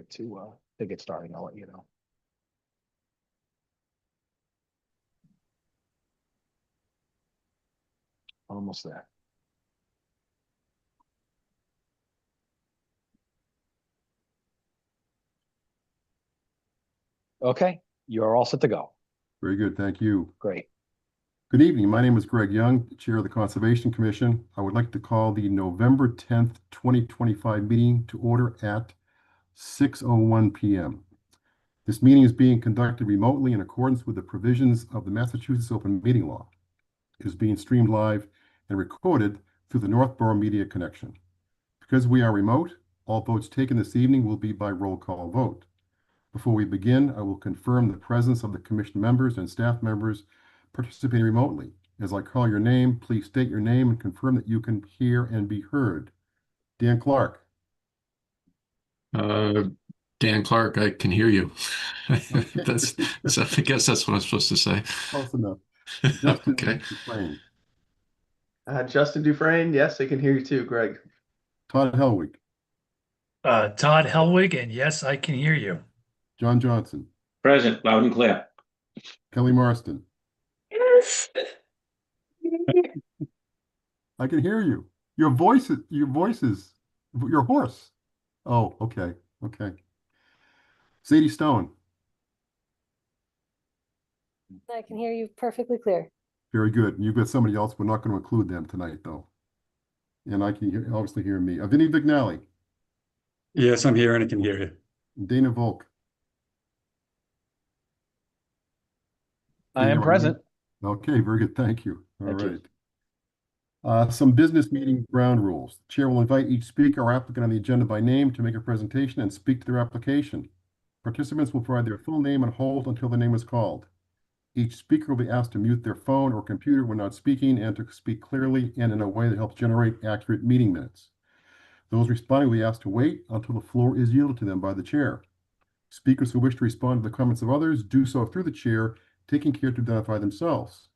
to get started, I'll let you know. Almost there. Okay, you're all set to go. Very good, thank you. Great. Good evening. My name is Greg Young, Chair of the Conservation Commission. I would like to call the November 10th, 2025 meeting to order at 6:01 p.m. This meeting is being conducted remotely in accordance with the provisions of the Massachusetts Open Meeting Law. It is being streamed live and recorded through the Northborough Media Connection. Because we are remote, all votes taken this evening will be by roll call vote. Before we begin, I will confirm the presence of the commission members and staff members participating remotely. As I call your name, please state your name and confirm that you can hear and be heard. Dan Clark. Dan Clark, I can hear you. Okay. I guess that's what I'm supposed to say. Close enough. Justin Okay. Dufresne. Justin Dufresne, yes, I can hear you too, Greg. Todd Helwig. Todd Helwig, and yes, I can hear you. John Johnson. Present, loud and clear. Kelly Marston. Yes. I can hear you. Your voice is your hoarse. Oh, okay. Okay. Sadie Stone. I can hear you perfectly clear. Very good. You've got somebody else. We're not going to include them tonight, though. And I can obviously hear me. Vinny Vignali. Yes, I'm here and I can hear you. Dana Volk. I am present. Okay, very good. Thank you. All Thank you. right. Some business meeting ground rules. The chair will invite each speaker or applicant on the agenda by name to make a presentation and speak to their application. Participants will provide their full name and hold until the name is called. Each speaker will be asked to mute their phone or computer when not speaking and to speak clearly and in a way that helps generate accurate meeting minutes. Those responding will be asked to wait until the floor is yielded to them by the chair. Speakers who wish to respond to the comments of others do so through the chair, taking care to identify themselves.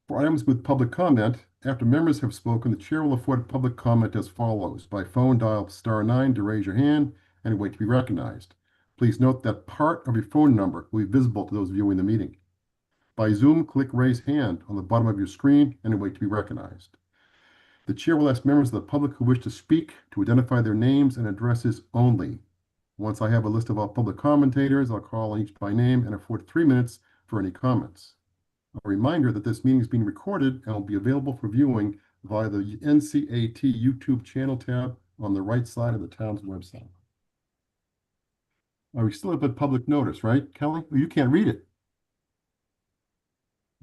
For items with public comment, after members have spoken, the chair will afford public comment as follows. By phone, dial *9 to raise your hand and wait to be recognized. Please note that part of your phone number will be visible to those viewing the meeting. By Zoom, click Raise Hand on the bottom of your screen and wait to be recognized. The chair will ask members of the public who wish to speak to identify their names and addresses only. Once I have a list of all public commentators, I'll call on each by name and afford 3 minutes for any comments. A reminder that this meeting is being recorded and will be available for viewing via the NCAT YouTube channel tab on the right side of the town's website. We still have a public notice, right, Kelly? Oh, you can't read it.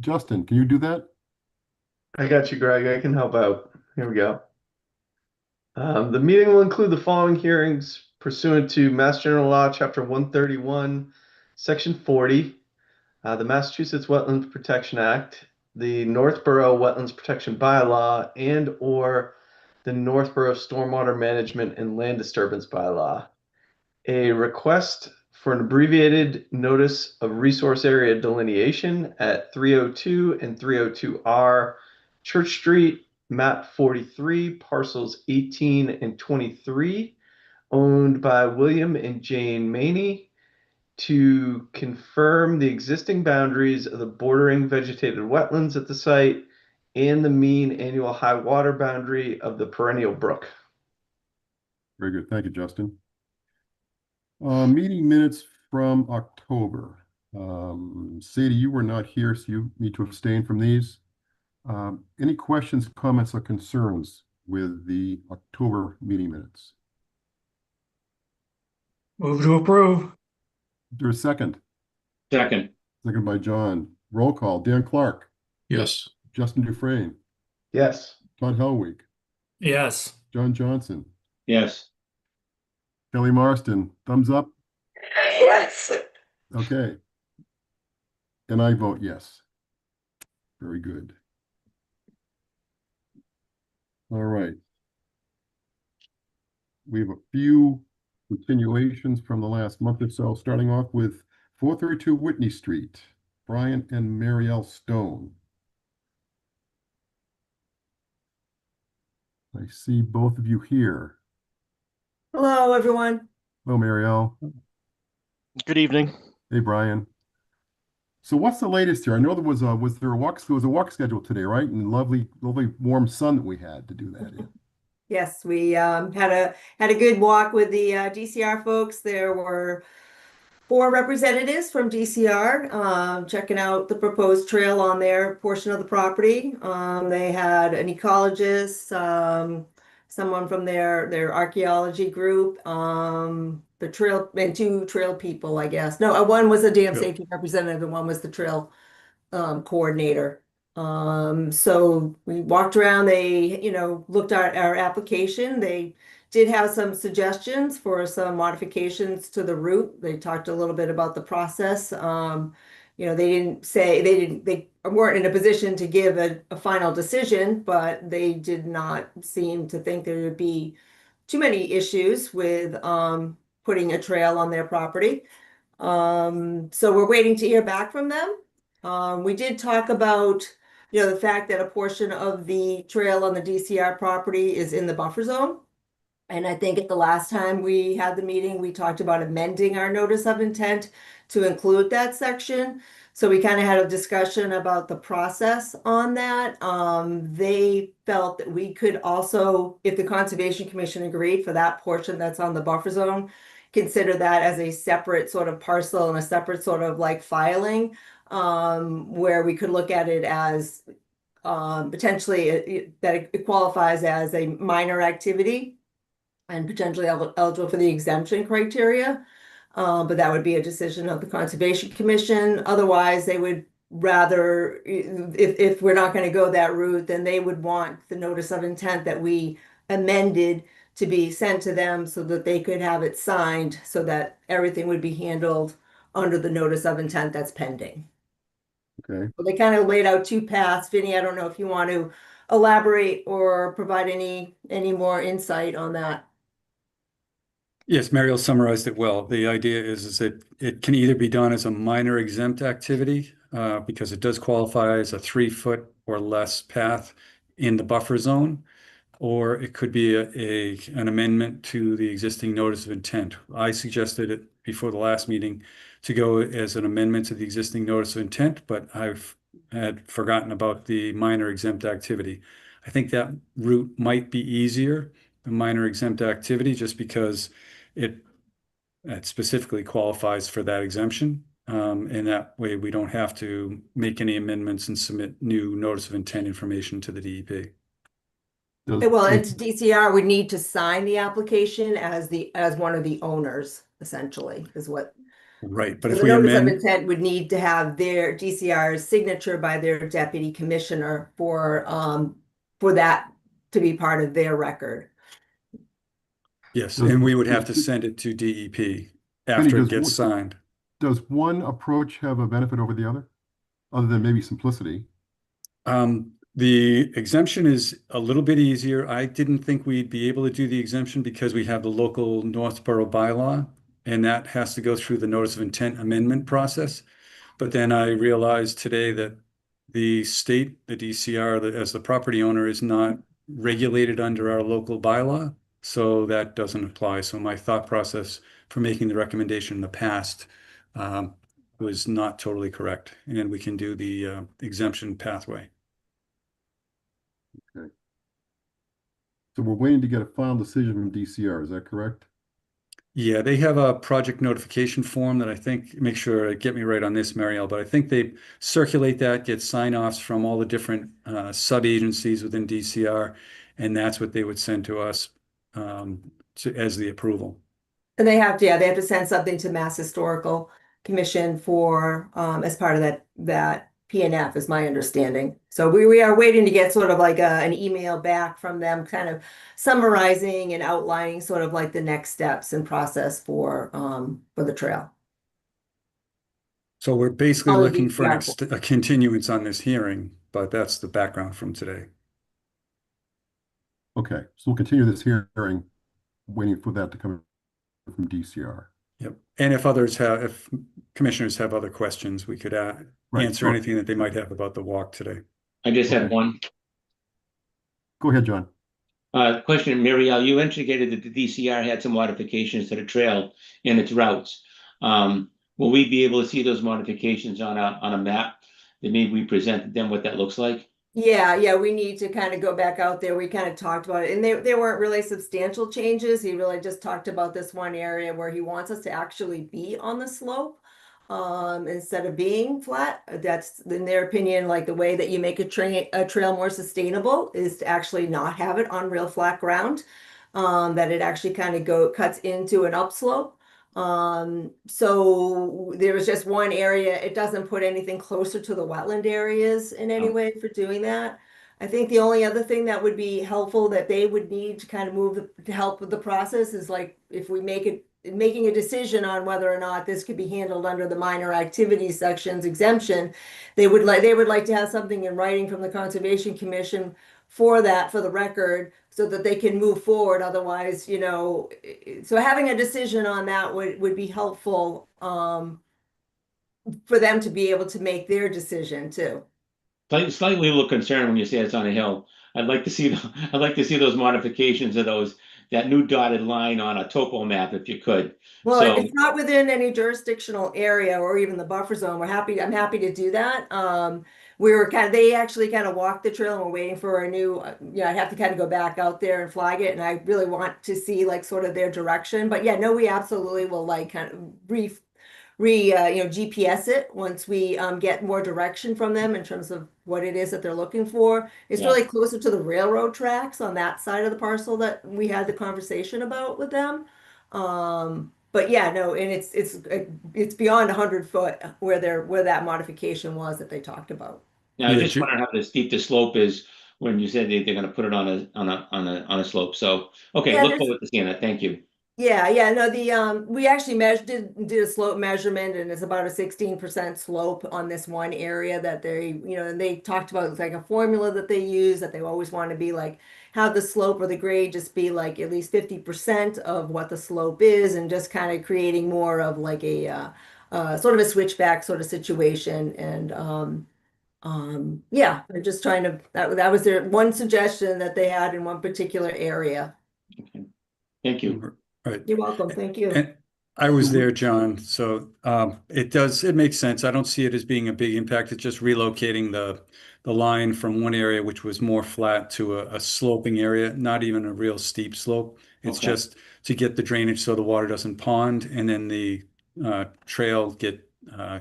Justin, can you do that? I got you, Greg. I can help out. Here we go. The meeting will include the following hearings pursuant to Mass General Law, Chapter 131, Section 40, the Massachusetts Wetlands Protection Act, the Northborough Wetlands Protection Bylaw, and or the Northborough Stormwater Management and Land Disturbance Bylaw. A request for an abbreviated notice of resource area delineation at 302 and 302R Church Street, map 43, parcels 18 and 23, owned by William and Jane Maney, to confirm the existing boundaries of the bordering vegetated wetlands at the site and the mean annual high water boundary of the perennial brook. Very good. Thank you, Justin. Meeting minutes from October. Sadie, you were not here, so you need to abstain from these. Any questions, comments, or concerns with the October meeting minutes? Move to approve. Is there a second? Second, Second by John. Roll call. Dan Clark. Yes. Justin Dufresne. Yes. Todd Helwig. Yes. John Johnson. yes. Kelly Marston. Thumbs up? Yes. Okay. And I vote yes. Very good. All right. We have a few continuations from the last month or so, starting off with 432 Whitney Street, Brian and Marielle Stone. I see both of you here. Hello, everyone. Hello, Marielle. Good evening. Hey, Brian. So what's the latest here? I know there was a walk scheduled today, right? And lovely warm sun that we had to do that in. Yes, we had a good walk with the DCR folks. There were 4 representatives from DCR checking out the proposed trail on their portion of the property. They had an ecologist, someone from their archaeology group, the trail, and 2 trail people, I guess. No, one was a dam Yep. safety representative and one was the trail coordinator. So we walked around, they, looked at our application. They did have some suggestions for some modifications to the route. They talked a little bit about the process. They weren't in a position to give a final decision, but they did not seem to think there would be too many issues with putting a trail on their property. So we're waiting to hear back from them. We did talk about, the fact that a portion of the trail on the DCR property is in the buffer zone. And I think at the last time we had the meeting, we talked about amending our notice of intent to include that section. So we kind of had a discussion about the process on that. They felt that we could also, if the Conservation Commission agreed for that portion that's on the buffer zone, consider that as a separate sort of parcel and a separate sort of like filing, where we could look at it as potentially that it qualifies as a minor activity and potentially eligible for the exemption criteria. But that would be a decision of the Conservation Commission. Otherwise, they would rather, if we're not going to go that route, then they would want the notice of intent that we amended to be sent to them so that they could have it signed so that everything would be handled under the notice of intent that's pending. Okay. So they kind of laid out 2 paths. Vinny, I don't know if you want to elaborate or provide any more insight on that. Yes, Mariel summarized it well. The idea is that it can either be done as a minor exempt activity because it does qualify as a 3-foot or less path in the buffer zone, or it could be an amendment to the existing notice of intent. I suggested it before the last meeting to go as an amendment to the existing notice of intent, but I've had forgotten about the minor exempt activity. I think that route might be easier, the minor exempt activity, just because it specifically qualifies for that exemption. And that way we don't have to make any amendments and submit new notice of intent information to the DEP. Well, and DCR would need to sign the application as one of the owners, essentially, is what. Right, but So if the we notice of amend, intent would need to have their DCR's signature by their deputy commissioner for that to be part of their record. yes, Does- and we would have to send it to DEP after does it gets what- signed. Does one approach have a benefit over the other? Other than maybe simplicity? The exemption is a little bit easier. I didn't think we'd be able to do the exemption because we have the local Northborough bylaw, and that has to go through the notice of intent amendment process. But then I realized today that the state, the DCR, as the property owner, is not regulated under our local bylaw, so that doesn't apply. So my thought process for making the recommendation in the past was not totally correct, and we can do the exemption pathway. So we're waiting to get a final decision from DCR, is that correct? Yeah, they have a project notification form that I think, make sure, get me right on this, Marielle, but I think they circulate that, get sign-offs from all the different sub-agencies within DCR, and that's what they would send to us as the approval. And they have to send something to Mass Historical Commission for as part of that PNF is my understanding. So we are waiting to get sort of like an email back from them, kind of summarizing and outlining sort of like the next steps and process for the trail. So we're basically All of looking these for are- a continuance on this hearing, but that's the background from today. Okay, so we'll continue this hearing, waiting for that to come from DCR. Yep. And if commissioners have other questions, we could Right, answer sure. anything that they might have about the walk today. I just have one. Go ahead, John. Question, Muriel, you indicated that the DCR had some modifications to the trail and its routes. Will we be able to see those modifications on a map? That maybe we presented them what that looks like? Yeah, we need to kind of go back out there. We kind of talked about it, and they weren't really substantial changes. He really just talked about this one area where he wants us to actually be on the slope, instead of being flat. That's, in their opinion, like the way that you make a trail more sustainable is to actually not have it on real flat ground. That it actually kind of cuts into an upslope. So there was just one area, it doesn't put anything closer to the wetland areas in any Oh. way for doing that. I think the only other thing that would be helpful that they would need to kind of to help with the process is like if we making a decision on whether or not this could be handled under the minor activities sections exemption, they would like to have something in writing from the Conservation Commission for the record, so that they can move forward. Otherwise, so having a decision on that would be helpful for them to be able to make their decision too. Slightly a little concerned when you say it's on a hill. I'd like to see those modifications of that new dotted line on a topo map if you could. Well, So- if it's not within any jurisdictional area or even the buffer zone, I'm happy to do that. They actually kind of walked the trail and we're waiting for a new, I'd have to kind of go back out there and flag it. And I really want to see like sort of their direction, but yeah, no, we absolutely will like kind of GPS it once we get more direction from them in terms of what it is that they're looking for. It's Yeah. really closer to the railroad tracks on that side of the parcel that we had the conversation about with them. But yeah, no, and it's beyond 100 foot where that modification was that they talked about. Now, I Yeah, just wonder how steep the slope is when you said they're going to put it on a slope. So, okay, Yeah, look there's- forward to seeing that. Thank you. Yeah, no, we actually did a slope measurement, and it's about a 16% slope on this one area that and they talked about it's like a formula that they use that they always want to be like have the slope or the grade just be like at least 50% of what the slope is, and just kind of creating more of like a sort of a switchback sort of situation. And yeah, they're just trying to that was their one suggestion that they had in one particular area. Okay. Thank you. Right. You're welcome. Thank you. And I was there, John. So it makes sense. I don't see it as being a big impact. It's just relocating the line from one area, which was more flat, to a sloping area, not even a real steep slope. It's Okay. just to get the drainage so the water doesn't pond, and then the trail get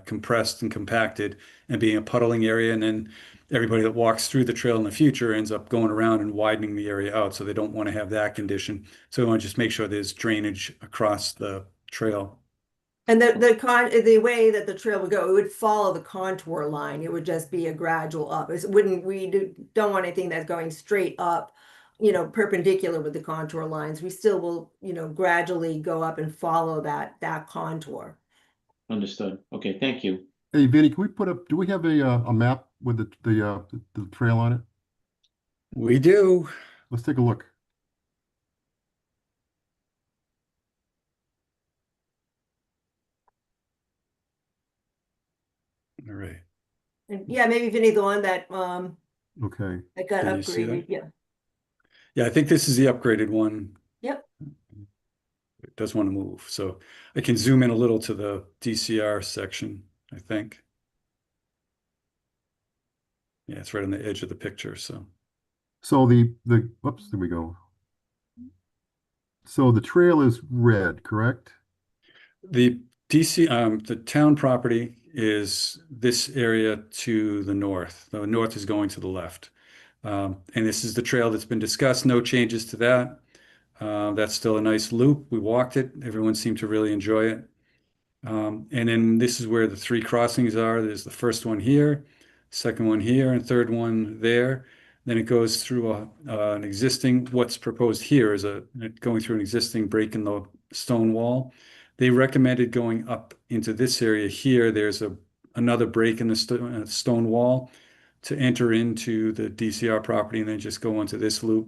compressed and compacted and being a puddling area. And then everybody that walks through the trail in the future ends up going around and widening the area out. So they don't want to have that condition. So we want to just make sure there's drainage across the trail. And the way that the trail would go, it would follow the contour line. It would just be a gradual up. We don't want anything that's going straight up, perpendicular with the contour lines. We still will, gradually go up and follow that contour. Understood. Okay, thank you. Hey, Vinny, do we have a map with the trail on it? We do. Let's take a look. All right. And yeah, maybe Vinny, the one that Okay. that got Can you see upgraded. that? Yeah. Yeah, I think this is the upgraded one. Yep. It does want to move. So I can zoom in a little to the DCR section, I think. Yeah, it's right on the edge of the picture. So So whoops, there we go. So the trail is red, correct? the the town property is this area to the north. The north is going to the left. And this is the trail that's been discussed. No changes to that. That's still a nice loop. We walked it. Everyone seemed to really enjoy it. And then this is where the three crossings are. There's the first one here, second one here, and third one there. Then it goes through an existing, what's proposed here is going through an existing break in the stone wall. They recommended going up into this area here. There's another break in the stone wall to enter into the DCR property, and then just go onto this loop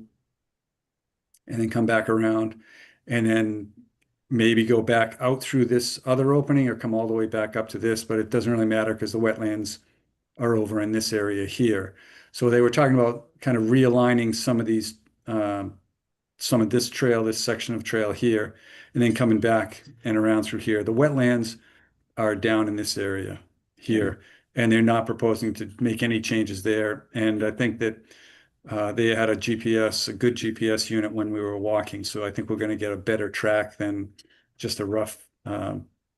and then come back around, and then maybe go back out through this other opening or come all the way back up to this, but it doesn't really matter because the wetlands are over in this area here. So they were talking about kind of realigning some of these some of this trail, this section of trail here, and then coming back and around through here. The wetlands are down in this area here, and they're not proposing to make any changes there. And I think that they had a good GPS unit when we were walking, so I think we're going to get a better track than just a rough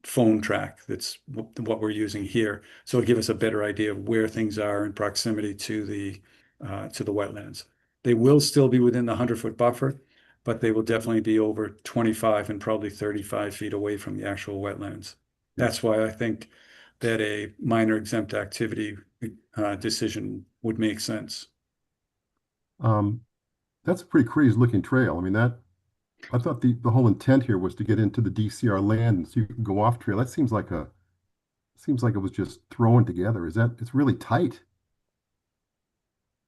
phone track. That's what we're using here. So it'll give us a better idea of where things are in proximity to the wetlands. They will still be within the 100-foot buffer, but they will definitely be over 25 and probably 35 feet away from the actual wetlands. That's why I think that a minor exempt activity decision would make sense. That's a pretty crazy looking trail. I mean, I thought the whole intent here was to get into the DCR land so you can go off trail. That seems like it was just thrown together. It's really tight.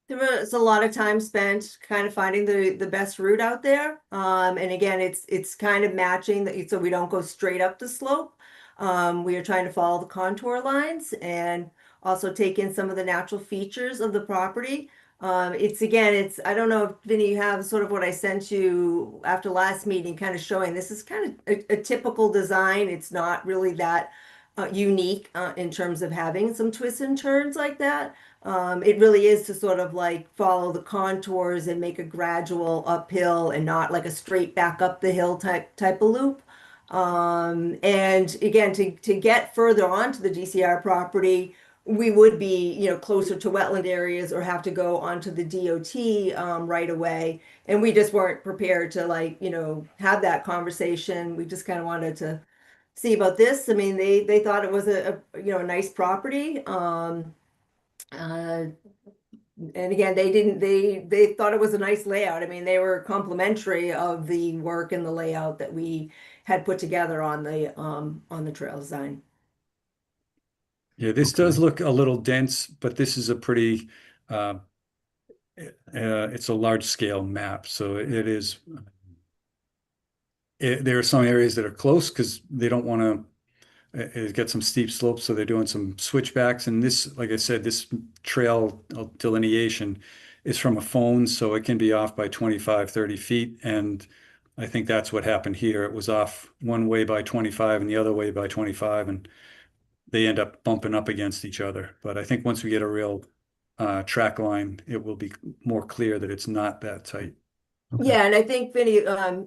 There was a lot of time spent kind of finding the best route out there. And again, it's kind of matching that, so we don't go straight up the slope. We are trying to follow the contour lines and also take in some of the natural features of the property. I don't know if Vinny, you have sort of what I sent you after last meeting, kind of showing this is kind of a typical design. It's not really that unique in terms of having some twists and turns like that. It really is to sort of like follow the contours and make a gradual uphill and not like a straight back up the hill type of loop. And again, to get further onto the DCR property, we would be, closer to wetland areas or have to go onto the DOT right away. And we just weren't prepared to have that conversation. We just kind of wanted to see about this. I mean, they thought it was a nice property. And again, they thought it was a nice layout. I mean, they were complimentary of the work and the layout that we had put together on the trail design. Yeah, this does look a little dense, but this is a pretty, it's a large scale map. So it is, there are some areas that are close because they don't want to get some steep slopes. So they're doing some switchbacks. And this, like I said, this trail delineation is from a phone. So it can be off by 25, 30 feet. And I think that's what happened here. It was off one way by 25 and the other way by 25. And they end up bumping up against each other. But I think once we get a real track line, it will be more clear that it's not that tight. Okay. Yeah, and I think, Vinny,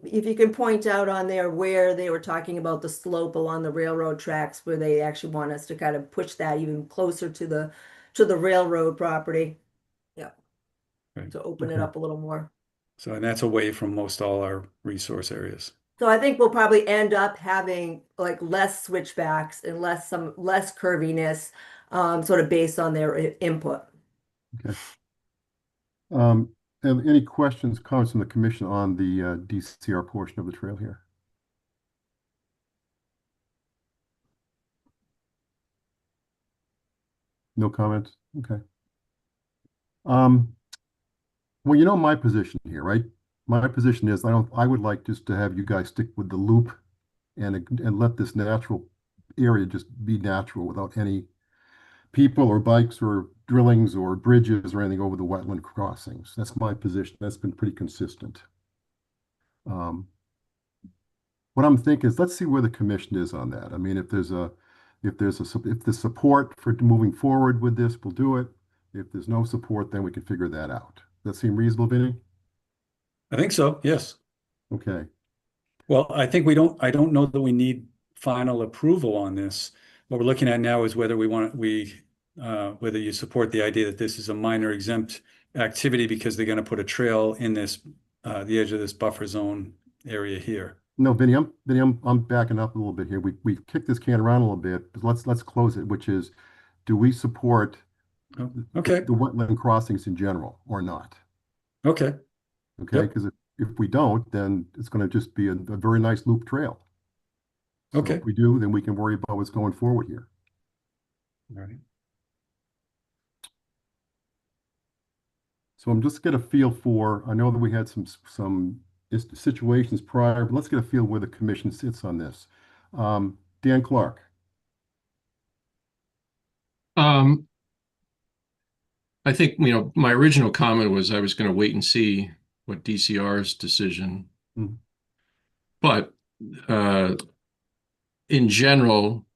if you can point out on there where they were talking about the slope along the railroad tracks, where they actually want us to kind of push that even closer to the railroad property. Yeah. Right. To open it Okay. up a little more. So, and that's away from most all our resource areas. So I think we'll probably end up having like less switchbacks and less curviness, sort of based on their input. Okay. And any questions, comments from the commission on the DCR portion of the trail here? No comments? Okay. Well, you know my position here, right? My position is I would like just to have you guys stick with the loop and let this natural area just be natural without any people or bikes or drillings or bridges or anything over the wetland crossings. That's my position. That's been pretty consistent. What I'm thinking is let's see where the commission is on that. I mean, if there's support for moving forward with this, we'll do it. If there's no support, then we can figure that out. Does that seem reasonable, Vinny? I think so, yes. Okay. Well, I think I don't know that we need final approval on this. What we're looking at now is whether whether you support the idea that this is a minor exempt activity because they're going to put a trail in the edge of this buffer zone area here. No, Vinny, I'm backing up a little bit here. We kicked this can around a little bit, but let's close it, which is, do we support Okay. the wetland crossings in general or not? Okay. Okay, Yep. because if we don't, then it's going to just be a very nice loop trail. So Okay. if we do, then we can worry about what's going forward here. All right. So I'm just get a feel for, I know that we had some situations prior, but let's get a feel where the commission sits on this. Dan Clark. I think, my original comment was I was going to wait and see what DCR's decision. Mhm. But in general,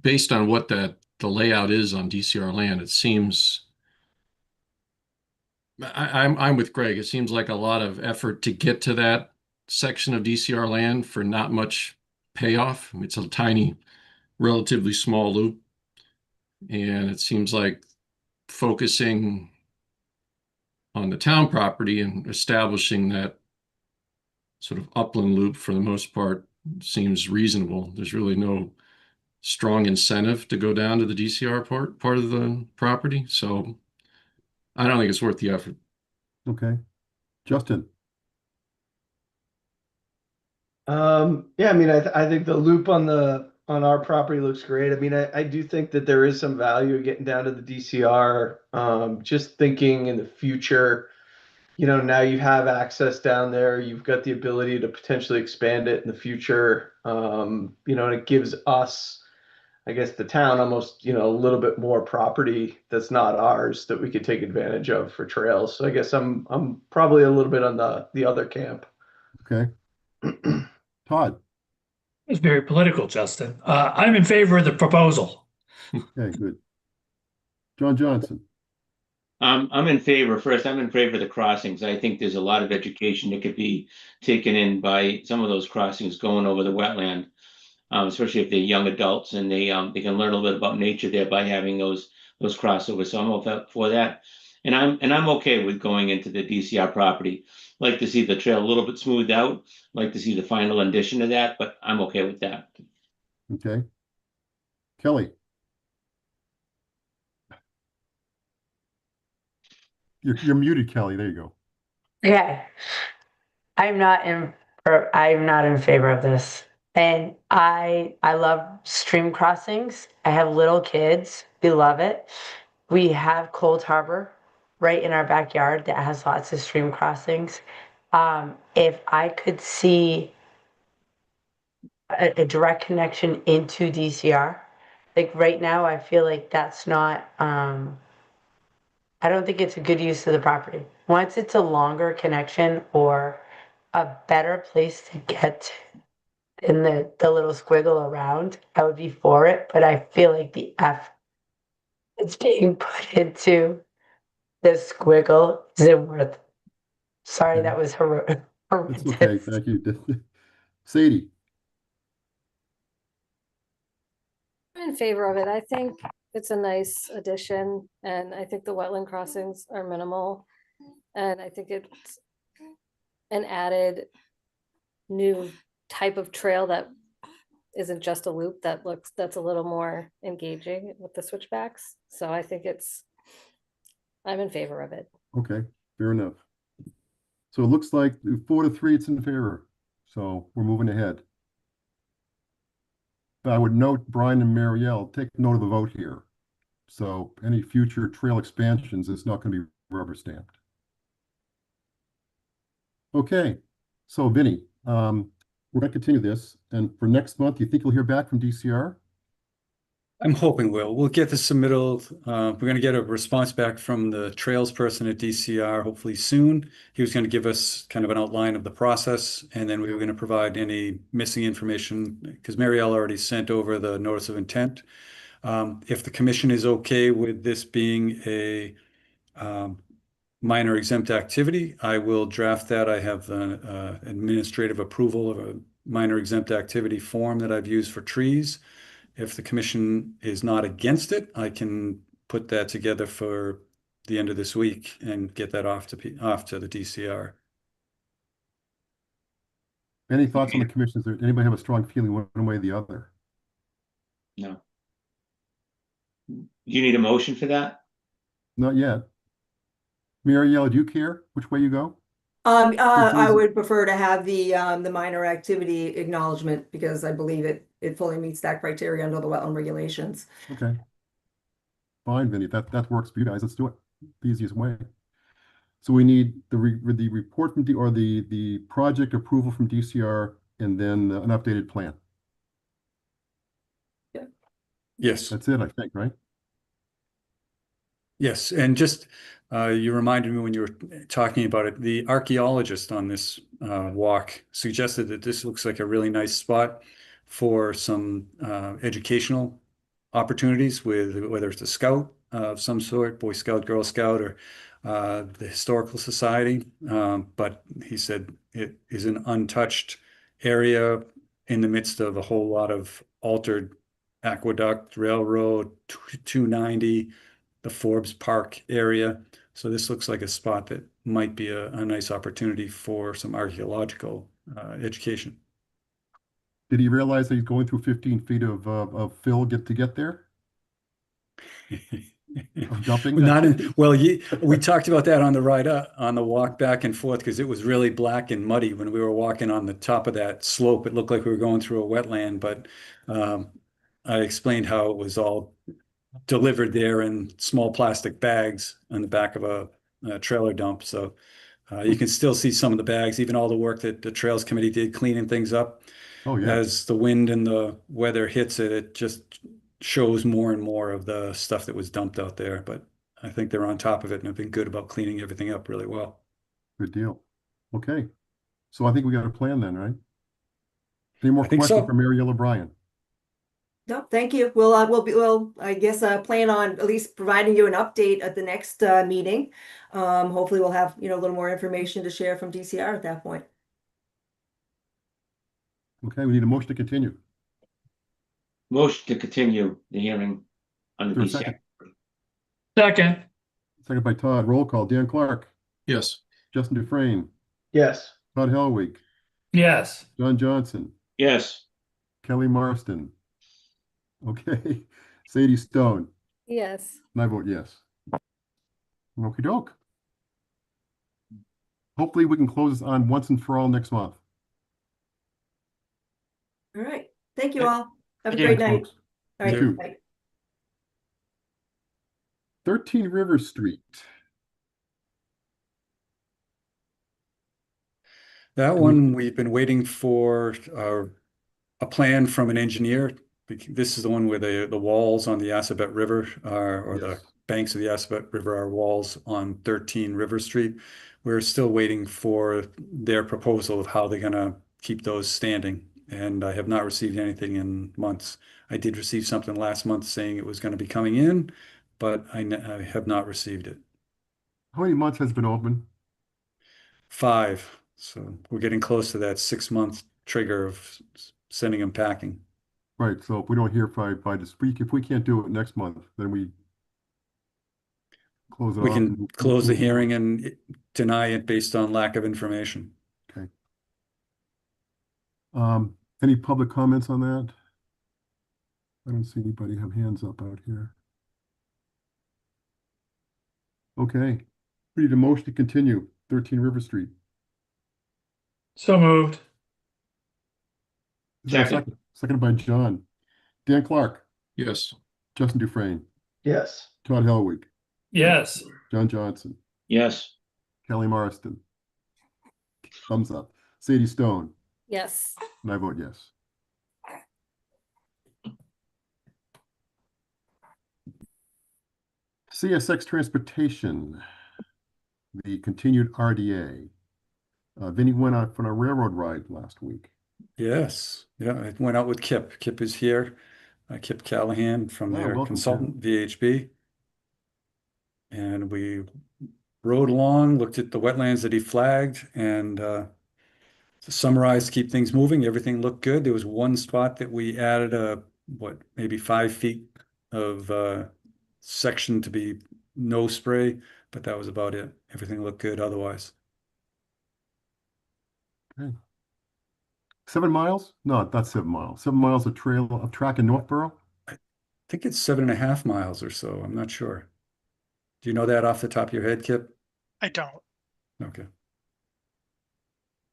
based on what the layout is on DCR land, it seems I'm with Greg. It seems like a lot of effort to get to that section of DCR land for not much payoff. I mean, it's a tiny, relatively small loop. And it seems like focusing on the town property and establishing that sort of upland loop for the most part seems reasonable. There's really no strong incentive to go down to the DCR part of the property. So I don't think it's worth the effort. Okay. Justin, Yeah, I mean, I think the loop on our property looks great. I mean, I do think that there is some value in getting down to the DCR. Just thinking in the future, now you have access down there. You've got the ability to potentially expand it in the future. And it gives us, I guess, the town almost, a little bit more property that's not ours that we could take advantage of for trails. So I guess I'm probably a little bit on the other camp. okay. Todd, It's very political, Justin. I'm in favor of the proposal. okay, good. John Johnson, I'm in favor. First, I'm in favor of the crossings. I think there's a lot of education that could be taken in by some of those crossings going over the wetland, especially if they're young adults and they can learn a little bit about nature there by having those crossovers. So I'm all for that, and I'm okay with going into the DCR property. Like to see the trail a little bit smoothed out. Like to see the final addition of that, but I'm okay with that. okay. Kelly. You're muted, Kelly. There you go. Okay. I'm not in favor of this. And I love stream crossings. I have little kids. We love it. We have Cold Harbor right in our backyard that has lots of stream crossings. If I could see a direct connection into DCR, like right now, I feel like that's not, I don't think it's a good use of the property. Once it's a longer connection or a better place to get in the little squiggle around, I would be for it. But I feel like the effort that's being put into the squiggle isn't worth it. Sorry, that was It's horrendous. okay. Thank you. Sadie, I'm in favor of it. I think it's a nice addition, and I think the wetland crossings are minimal. And I think it's an added new type of trail that isn't just a loop that's a little more engaging with the switchbacks. So I think I'm in favor of it. okay, fair enough. So it looks like 4-3, it's in favor. So we're moving ahead. But I would note, Brian and Marielle, take note of the vote here. So any future trail expansions, it's not going to be rubber stamped. Okay, so Vinny, we're going to continue this. And for next month, you think you'll hear back from DCR? I'm hoping we'll get the submittal. We're going to get a response back from the trails person at DCR hopefully soon. He was going to give us kind of an outline of the process, and then we were going to provide any missing information because Marielle already sent over the notice of intent. If the commission is okay with this being a minor exempt activity, I will draft that. I have an administrative approval of a minor exempt activity form that I've used for trees. If the commission is not against it, I can put that together for the end of this week and get that off to the DCR. Any thoughts on the commission? Does anybody have a strong feeling one way or the other? No. Do you need a motion for that? Not yet. Marielle, do you care which way you go? I would prefer to have the minor activity acknowledgement because I believe it fully meets that criteria under the wetland regulations. Okay. Fine, Vinny, that works for you guys. Let's do it. The easiest way. So we need the report from the project approval from DCR and then an updated plan. Yes. That's it, I think, right? Yes, and just you reminded me when you were talking about it, the archaeologist on this walk suggested that this looks like a really nice spot for some educational opportunities with whether it's a scout of some sort, Boy Scout, Girl Scout, or the Historical Society. But he said it is an untouched area in the midst of a whole lot of altered aqueduct, railroad, 290, the Forbes Park area. So this looks like a spot that might be a nice opportunity for some archaeological education. Did he realize that he's going through 15 feet of fill to get there? Of dumping? We talked about that on the ride up, on the walk back and forth, because it was really black and muddy when we were walking on the top of that slope. It looked like we were going through a wetland, but I explained how it was all delivered there in small plastic bags on the back of a trailer dump. So you can still see some of the bags, even all the work that the Trails Committee did cleaning things up. Oh, yeah. As the wind and the weather hits it, it just shows more and more of the stuff that was dumped out there. But I think they're on top of it and have been good about cleaning everything up really well. Good deal. Okay. So I think we got a plan then, right? Any more questions so. for Mariella O'Brien? No, thank you. We'll I guess plan on at least providing you an update at the next meeting. Hopefully we'll have, a little more information to share from DCR at that point. Okay, we need a motion to continue. Motion to continue the hearing on the Is there a DCR. Second. Second by Todd. Roll call. Dan Clark, Yes. Justin Dufresne, Yes. Todd Helwig, Yes. John Johnson, Yes. Kelly Marston. Okay. Sadie Stone. Yes. And I vote yes. Okey doke. Hopefully we can close this on once and for all next month. All right. Thank you all. Have a Thank you. great night. Folks. All You right. too. Bye. 13 River Street. That one, we've been waiting for a plan from an engineer. This is the one where the walls on the Assabet River are, or the Yes. banks of the Assabet River are walls on 13 River Street. We're still waiting for their proposal of how they're gonna keep those standing. And I have not received anything in months. I did receive something last month saying it was gonna be coming in, but I have not received it. How many months has it been open? 5. So we're getting close to that 6-month trigger of sending them packing. Right, so if we don't hear by this week, if we can't do it next month, then we close it We off. can close the hearing and deny it based on lack of information. Okay. Any public comments on that? I don't see anybody have hands up out here. Okay, we need a motion to continue 13 River Street. So moved. Is there a Second. Seconded by John. Dan Clark, Yes. Justin Dufresne, Yes. Todd Helwig, Yes. John Johnson, Yes. Kelly Marston. Thumbs up. Sadie Stone, Yes. and I vote yes. CSX Transportation, the continued RDA. Vinny went out for a railroad ride last week. Yes, yeah, I went out with Kip. Kip is here. Kip Callahan from Oh, their welcome, consultant, VHB. And we rode along, looked at the wetlands that he flagged, and to summarize, to keep things moving, everything looked good. There was one spot that we added maybe 5 feet of section to be no spray, but that was about it. Everything looked good otherwise. Okay. 7 miles? No, not 7 miles. 7 miles of track in Northborough? I think it's 7.5 miles or so. I'm not sure. Do you know that off the top of your head, Kip? I don't. Okay.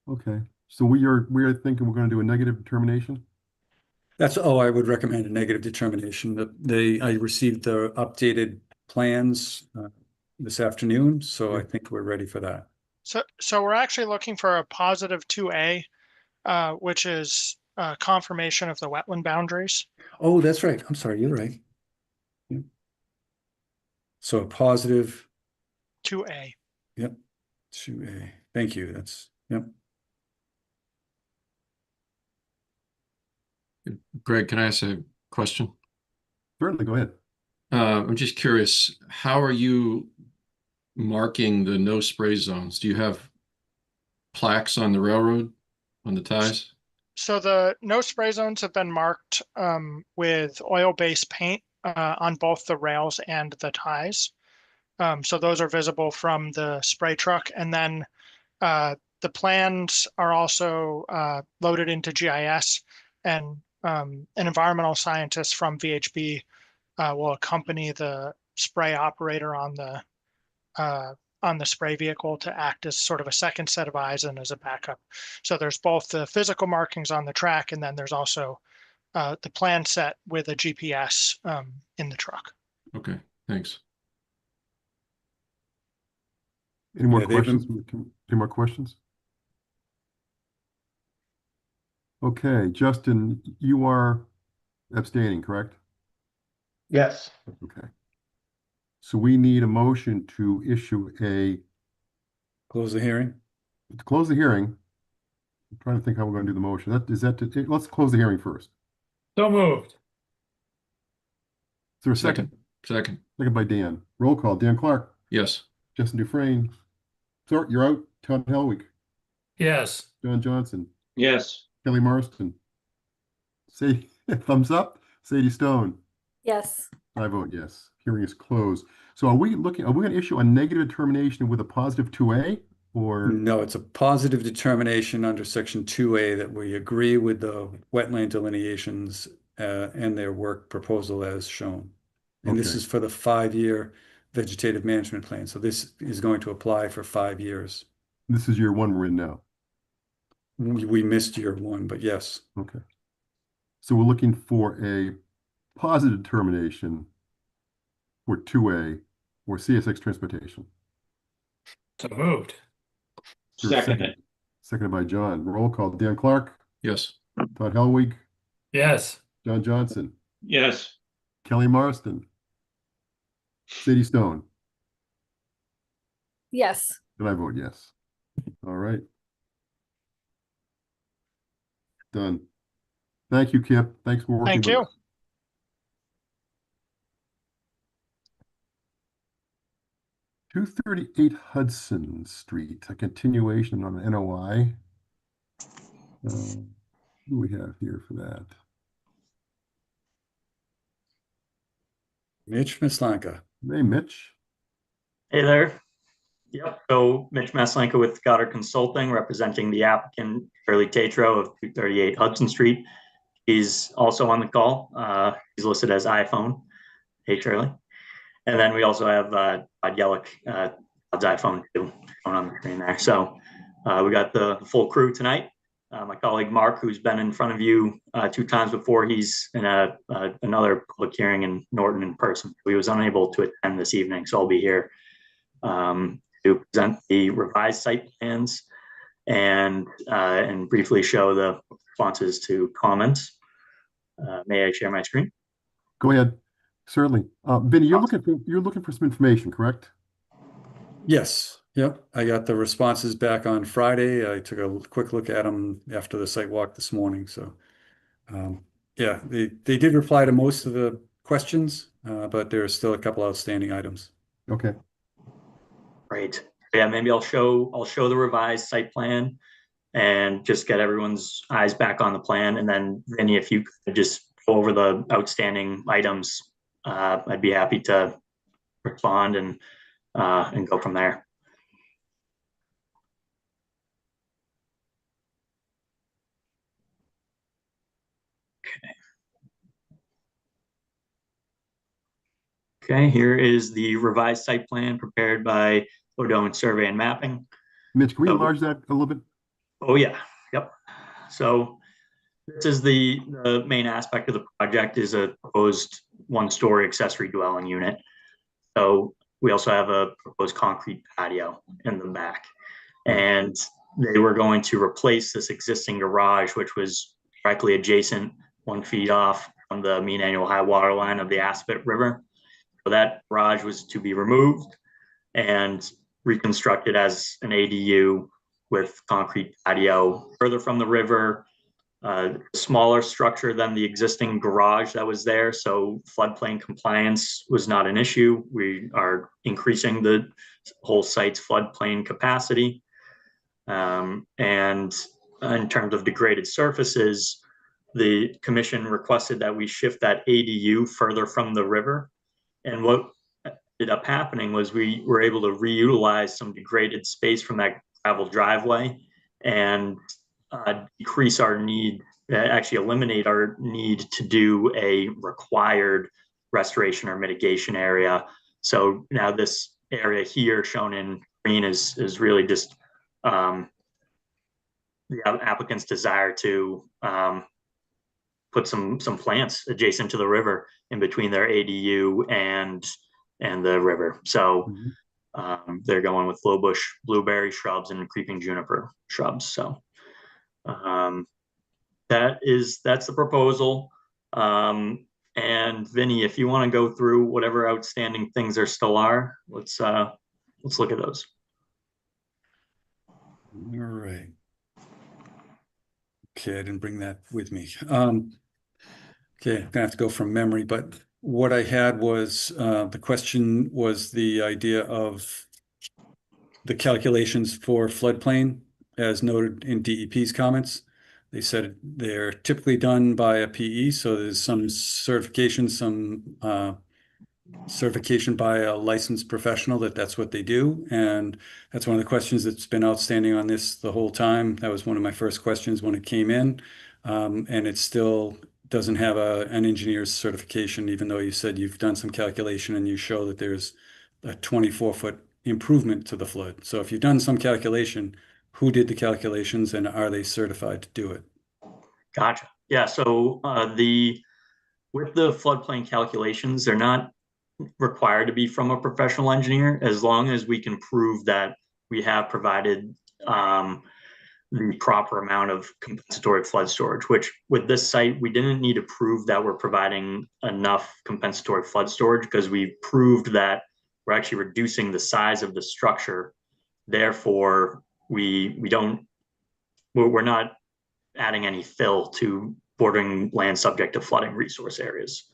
Okay. So we are thinking we're going to do a negative determination? I would recommend a negative determination. I received the updated plans this afternoon, so I think we're ready for that. So we're actually looking for a positive 2A, which is confirmation of the wetland boundaries. Oh, that's right. I'm sorry, you're right. Yeah. So a positive, 2A. yep, 2A. Thank you. That's, yep. Greg, can I ask a question? Certainly, go ahead. I'm just curious, how are you marking the no spray zones? Do you have plaques on the railroad, on the ties? So the no spray zones have been marked with oil-based paint on both the rails and the ties. So those are visible from the spray truck. And then the plans are also loaded into GIS, and an environmental scientist from VHB will accompany the spray operator on the spray vehicle to act as sort of a second set of eyes and as a backup. So there's both the physical markings on the track, and then there's also the plan set with a GPS in the truck. Okay, thanks. Any more Yeah, they've been- questions? Any more questions? Okay, Justin, you are abstaining, correct? Yes. Okay. So we need a motion to issue to Close the hearing. close the hearing. I'm trying to think how we're going to do the motion. Let's close the hearing first. So moved. Is there a second? Second, Second by Dan. Roll call. Dan Clark, yes. Justin Dufresne. Sort, you're out. Todd Helwig, Yes. John Johnson, Yes. Kelly Marston. Say thumbs up. Sadie Stone. Yes. I vote yes. Hearing is closed. So are we going to issue a negative determination with a positive 2A or? No, it's a positive determination under section 2A that we agree with the wetland delineations and their work proposal as shown. And this Okay. is for the 5-year vegetative management plan. So this is going to apply for 5 years. This is year one we're in now. We missed year 1, but yes. Okay. So we're looking for a positive determination for 2A or CSX transportation. So moved. Is there a Second. Seconded by John. Roll call. Dan Clark, Yes. Todd Helwig, Yes. John Johnson, Yes. Kelly Marston, Sadie Stone, Yes. and I vote yes. All right. Done. Thank you, Kip. Thanks for working Thank with you. us. 238 Hudson Street, a continuation on the NOI. Who do we have here for that? Mitch Mislanka. Hey, Mitch. Hey there. Yep. So Mitch Maslenka with Goddard Consulting, representing the applicant Shirley Tatro of 238 Hudson Street. He's also on the call. He's listed as iPhone. Hey, Shirley. And then we also have Todd Yellick, Todd's iPhone too, shown on the screen there. So we got the full crew tonight. My colleague Mark, who's been in front of you 2 times before, he's in another public hearing in Norton in person. He was unable to attend this evening, so I'll be here to present the revised site plans and briefly show the responses to comments. May I share my screen? Go ahead. Certainly. Vinny, you're looking for some information, correct? Yes. Yep. I got the responses back on Friday. I took a quick look at them after the site walk this morning. So, yeah, they did reply to most of the questions, but there are still a couple outstanding items. Okay. Great. Yeah, maybe I'll show the revised site plan and just get everyone's eyes back on the plan. And then Vinny, if you could just go over the outstanding items, I'd be happy to respond and go from there. Okay, here is the revised site plan prepared by Odone Survey and Mapping. Mitch, can we enlarge that a little bit? Oh yeah, yep. So this is the main aspect of the project is a proposed 1-story accessory dwelling unit. So we also have a proposed concrete patio in the back. And they were going to replace this existing garage, which was directly adjacent 1 feet off from the mean annual high water line of the Aspet River. So that garage was to be removed and reconstructed as an ADU with concrete patio further from the river, smaller structure than the existing garage that was there. So floodplain compliance was not an issue. We are increasing the whole site's floodplain capacity. And in terms of degraded surfaces, the commission requested that we shift that ADU further from the river. And what ended up happening was we were able to reutilize some degraded space from that gravel driveway and decrease our need, actually eliminate our need to do a required restoration or mitigation area. So now this area here shown in green is really just the applicant's desire to put some plants adjacent to the river in between their ADU and the river. So they're going with low bush blueberry shrubs and creeping juniper shrubs. So that's the proposal. And Vinny, if you want to go through whatever outstanding things there still are, let's look at those. All right. Okay, I didn't bring that with me. Okay, I'm gonna have to go from memory, but what I had was the question was the idea of the calculations for floodplain as noted in DEP's comments. They said they're typically done by a PE, so there's some certification, certification by a licensed professional that's what they do. And that's one of the questions that's been outstanding on this the whole time. That was one of my first questions when it came in. And it still doesn't have an engineer's certification, even though you said you've done some calculation and you show that there's a 24-foot improvement to the flood. So if you've done some calculation, who did the calculations and are they certified to do it? Gotcha. Yeah, so with the floodplain calculations, they're not required to be from a professional engineer, as long as we can prove that we have provided the proper amount of compensatory flood storage, which with this site, we didn't need to prove that we're providing enough compensatory flood storage because we proved that we're actually reducing the size of the structure. Therefore, we're not adding any fill to bordering land subject to flooding resource areas.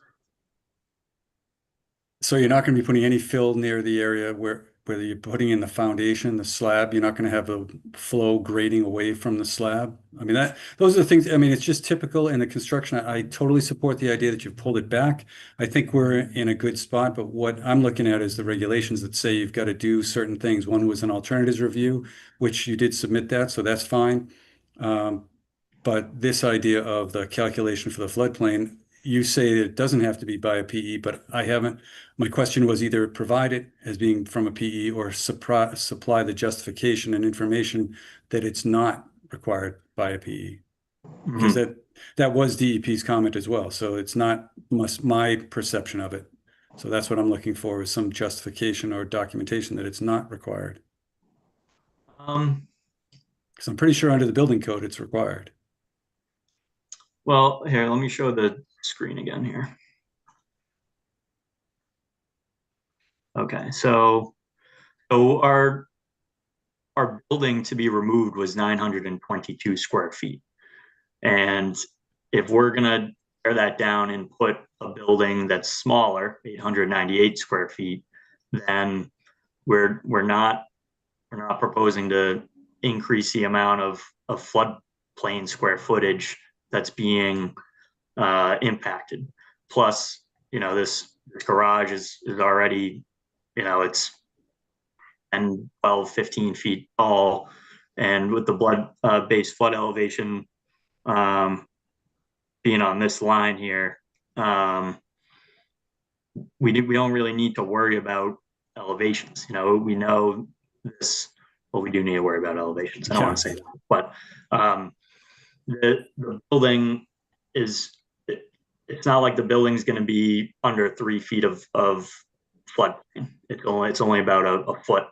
So you're not going to be putting any fill near the area where you're putting in the foundation, the slab. You're not going to have the flow grading away from the slab. I mean, those are the things. I mean, it's just typical in the construction. I totally support the idea that you've pulled it back. I think we're in a good spot, but what I'm looking at is the regulations that say you've got to do certain things. One was an alternatives review, which you did submit that, so that's fine. But this idea of the calculation for the floodplain, you say that it doesn't have to be by a PE, but I haven't. My question was either provide it as being from a PE or supply the justification and information that it's not required by a PE. Because that was DEP's comment as well. So it's not my perception of it. So that's what I'm looking for, is some justification or documentation that it's not required. Because I'm pretty sure under the building code it's required. Well, here, let me show the screen again here. Okay, so our building to be removed was 922 square feet. And if we're gonna tear that down and put a building that's smaller, 898 square feet, then we're not proposing to increase the amount of floodplain square footage that's being impacted. Plus, this garage is already, it's 10, 12, 15 feet tall. And with the base flood elevation being on this line here, we don't really need to worry about elevations. We know this, well, we do need to worry about elevations. I don't want to say that, but the building it's not like the building's going to be under 3 feet of floodplain. It's only about a foot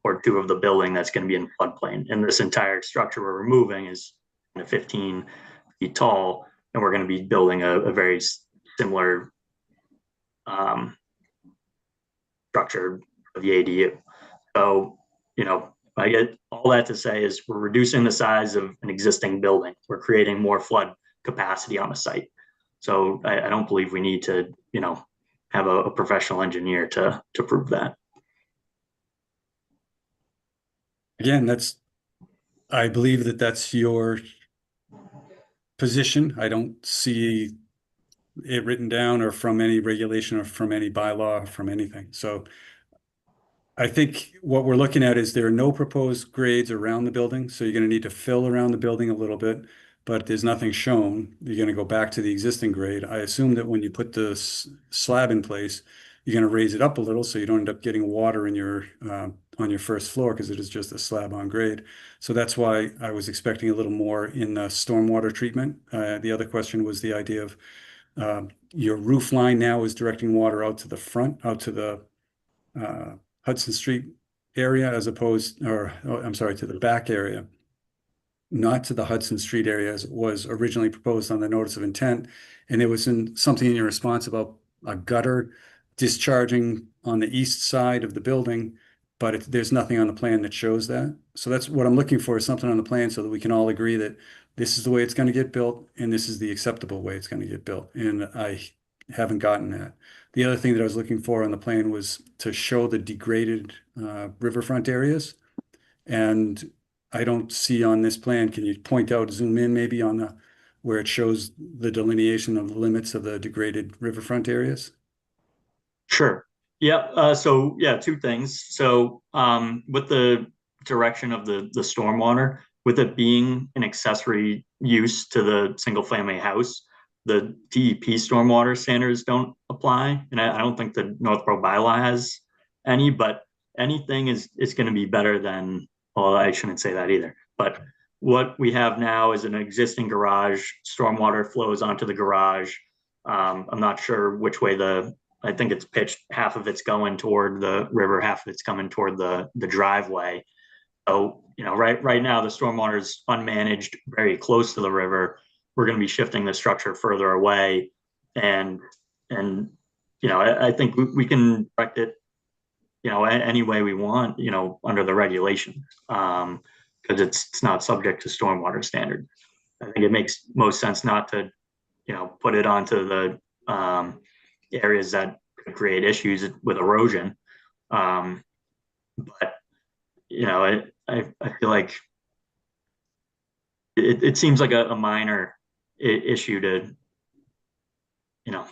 or two of the building that's going to be in floodplain. And this entire structure we're removing is 15 feet tall, and we're going to be building a very similar structure for the ADU. So, you know, I get all that to say is we're reducing the size of an existing building. We're creating more flood capacity on the site. So I don't believe we need to, you know, have a professional engineer to prove that. Again, I believe that that's your position. I don't see it written down or from any regulation or from any bylaw, or from anything. So I think what we're looking at is there are no proposed grades around the building. So you're going to need to fill around the building a little bit, but there's nothing shown. You're going to go back to the existing grade. I assume that when you put the slab in place, you're going to raise it up a little so you don't end up getting water in your on your first floor because it is just a slab on grade. So that's why I was expecting a little more in the stormwater treatment. The other question was the idea of your roof line now is directing water out to the front, out to the Hudson Street area as opposed, or I'm sorry, to the back area, not to the Hudson Street area as it was originally proposed on the notice of intent. And there was something in your response about a gutter discharging on the east side of the building, but there's nothing on the plan that shows that. So that's what I'm looking for, is something on the plan so that we can all agree that this is the way it's going to get built and this is the acceptable way it's going to get built. And I haven't gotten that. The other thing that I was looking for on the plan was to show the degraded riverfront areas. And I don't see on this plan, can you point out, zoom in maybe on where it shows the delineation of the limits of the degraded riverfront areas? Sure. Yeah. So yeah, two things. So with the direction of the stormwater, with it being an accessory use to the single family house, the DEP stormwater standards don't apply. And I don't think the Northborough bylaw has any, but anything is going to be better than, well, I shouldn't say that either. But what we have now is an existing garage. Stormwater flows onto the garage. I'm not sure which way I think it's pitched. Half of it's going toward the river, half of it's coming toward the driveway. So, you know, right now the stormwater is unmanaged, very close to the river. We're going to be shifting the structure further away, and you know, I think we can direct it, you know, any way we want, you know, under the regulation, because it's not subject to stormwater standard. I think it makes most sense not to, you know, put it onto the areas that could create issues with erosion. But you know, I feel like it seems like a minor issue to, you know,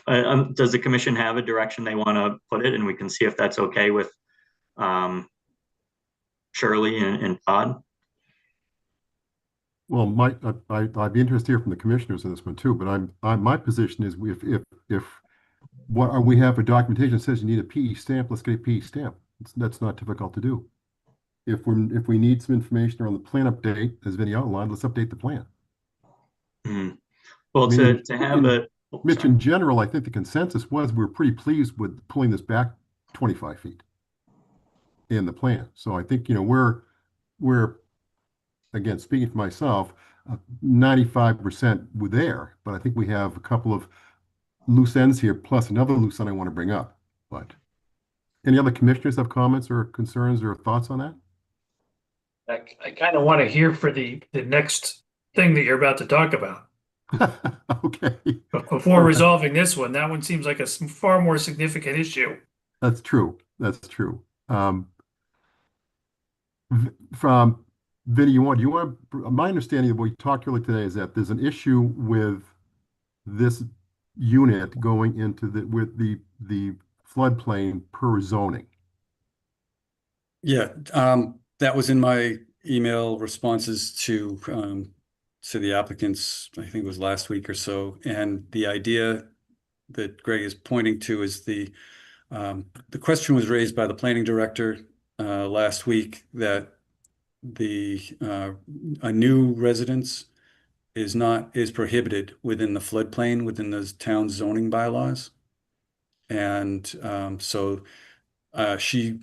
does the commission have a direction they want to put it, and we can see if that's okay with Shirley and Todd? Well, I'd be interested to hear from the commissioners on this one too, but my position is if what we have for documentation that says you need a PE stamp, let's get a PE stamp. That's not difficult to do. If we need some information on the plan update, as Vinny outlined, let's update the plan. Mm-hmm. Well, to have Mitch, in general, I think the consensus was we were pretty pleased with pulling this back 25 feet in the plan. So I think, you know, we're again, speaking for myself, 95% were there, but I think we have a couple of loose ends here, plus another loose end I want to bring up. But any other commissioners have comments or concerns or thoughts on that? I kind of want to hear for the next thing that you're about to talk about. Okay. Before resolving this one, that one seems like a far more significant issue. That's true. That's true. From Vinny, my understanding of what we talked earlier today is that there's an issue with this unit going into the floodplain per zoning. Yeah, that was in my email responses to the applicants, I think it was last week or so. And the idea that Greg is pointing to is the question was raised by the planning director last week that a new residence is prohibited within the floodplain within the town's zoning bylaws. And so she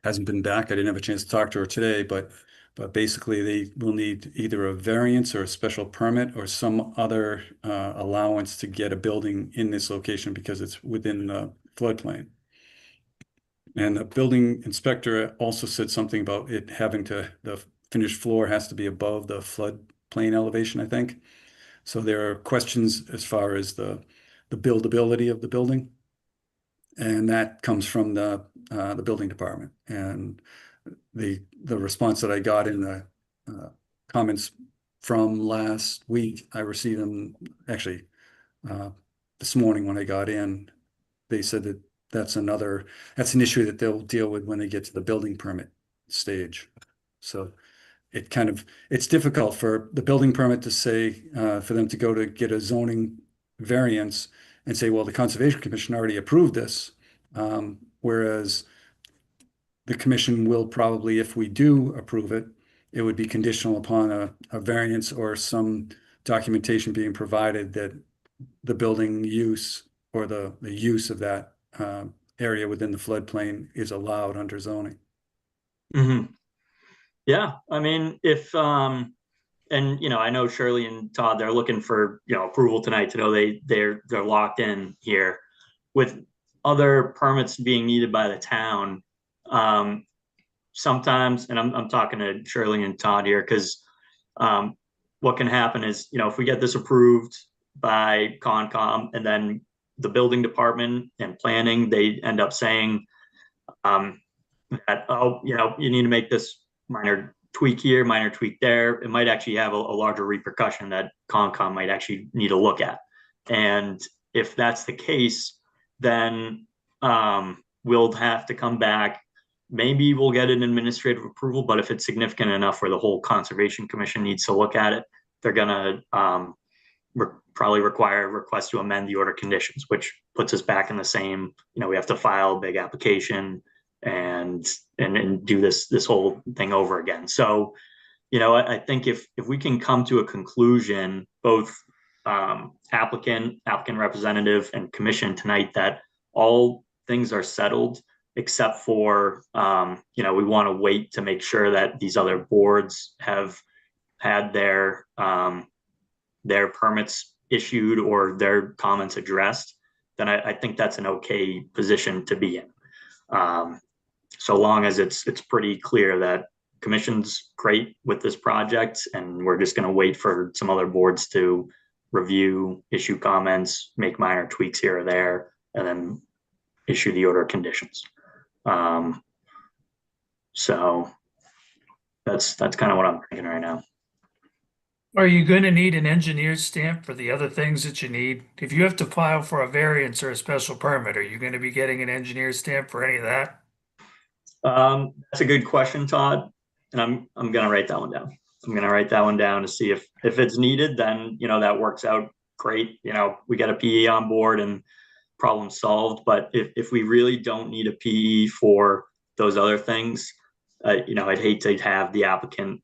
hasn't been back. I didn't have a chance to talk to her today, but basically they will need either a variance or a special permit or some other allowance to get a building in this location because it's within the floodplain. And the building inspector also said something about it having to, the finished floor has to be above the floodplain elevation, I think. So there are questions as far as the buildability of the building. And that comes from the building department. And the response that I got in the comments from last week, I received them actually this morning when I got in. They said that that's an issue that they'll deal with when they get to the building permit stage. So it's difficult for the building permit to say, for them to go to get a zoning variance and say, well, the Conservation Commission already approved this. Whereas the commission will probably, if we do approve it, it would be conditional upon a variance or some documentation being provided that the building use or the use of that area within the floodplain is allowed under zoning. Mm-hmm. Yeah, I mean, if and I know Shirley and Todd, they're looking for approval tonight to know they're locked in here. With other permits being needed by the town, sometimes, and I'm talking to Shirley and Todd here, because what can happen is, if we get this approved by Concom and then the building department and planning, they end up saying that, oh, you need to make this minor tweak here, minor tweak there. It might actually have a larger repercussion that Concom might actually need to look at. And if that's the case, then we'll have to come back. Maybe we'll get an administrative approval, but if it's significant enough where the whole Conservation Commission needs to look at it, they're gonna probably require a request to amend the order conditions, which puts us back in the same, we have to file a big application and do this whole thing over again. So, I think if we can come to a conclusion, both applicant representative and commission tonight, that all things are settled except for we want to wait to make sure that these other boards have had their permits issued or their comments addressed, then I think that's an okay position to be in. So long as it's pretty clear that commission's great with this project, and we're just going to wait for some other boards to review, issue comments, make minor tweaks here or there, and then issue the order of conditions. So that's kind of what I'm thinking right now. Are you going to need an engineer's stamp for the other things that you need? If you have to file for a variance or a special permit, are you going to be getting an engineer's stamp for any of that? That's a good question, Todd. And I'm going to write that one down. I'm going to write that one down to see if it's needed, then, that works out great. We get a PE on board and problem solved. But if we really don't need a PE for those other things, I'd hate to have the applicant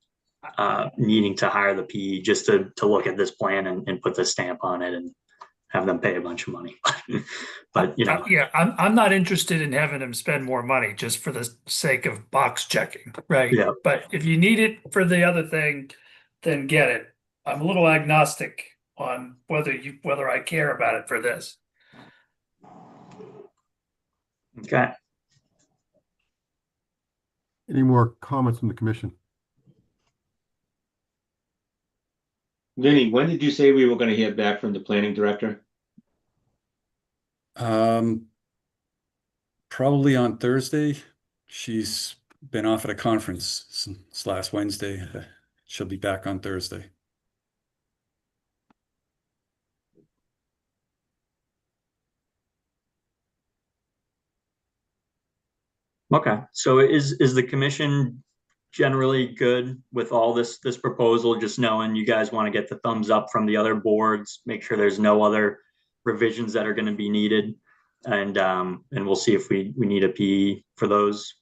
needing to hire the PE just to look at this plan and put the stamp on it and have them pay a bunch of money. But yeah, I'm not interested in having them spend more money just for the sake of box checking, right? Yeah. But if you need it for the other thing, then get it. I'm a little agnostic on whether I care about it for this. Okay. Any more comments from the commission? Vinny, when did you say we were going to hear back from the planning director? Probably on Thursday. She's been off at a conference since last Wednesday. She'll be back on Thursday. Okay. So is the commission generally good with all this proposal, just knowing you guys want to get the thumbs up from the other boards, make sure there's no other revisions that are going to be needed, and we'll see if we need a PE for those.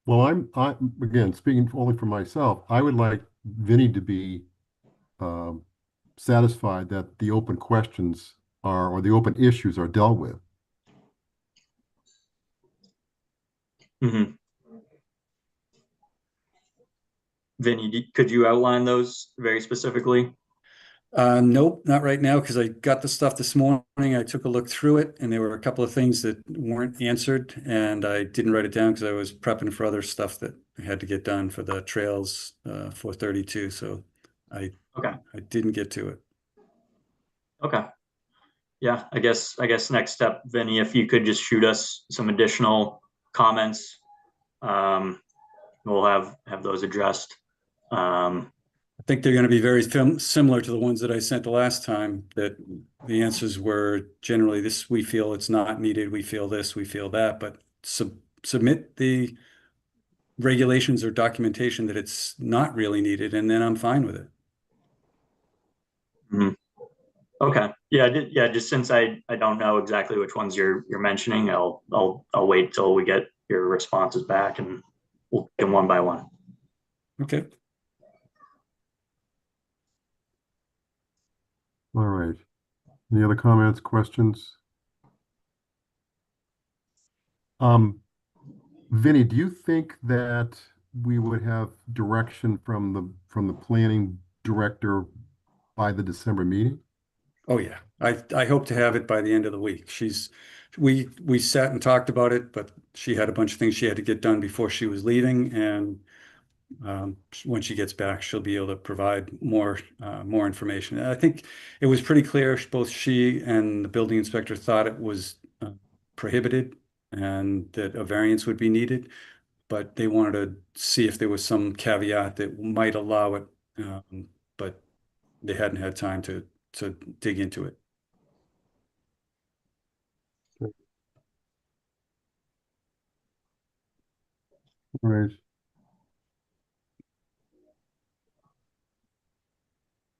Well, I'm again speaking only for myself. I would like Vinny to be satisfied that the open questions or the open issues are dealt with. Mm-hmm. Vinny, could you outline those very specifically? Nope, not right now, because I got the stuff this morning. I took a look through it, and there were a couple of things that weren't answered, and I didn't write it down because I was prepping for other stuff that I had to get done for the trails 432. So I Okay. I didn't get to it. Okay. Yeah, I guess next step, Vinny, if you could just shoot us some additional comments, we'll have those addressed. I think they're going to be very similar to the ones that I sent the last time, that the answers were generally this: we feel it's not needed, we feel this, we feel that, but submit the regulations or documentation that it's not really needed, and then I'm fine with it. Mhm. Okay. Yeah, just since I don't know exactly which ones you're mentioning, I'll wait till we get your responses back, and we'll take them one by one. Okay. All right. Any other comments, questions? Vinny, do you think that we would have direction from the planning director by the December meeting? Oh yeah, I hope to have it by the end of the week. We sat and talked about it, but she had a bunch of things she had to get done before she was leaving, and when she gets back, she'll be able to provide more information. And I think it was pretty clear both she and the building inspector thought it was prohibited and that a variance would be needed, but they wanted to see if there was some caveat that might allow it, but they hadn't had time to dig into it. Right.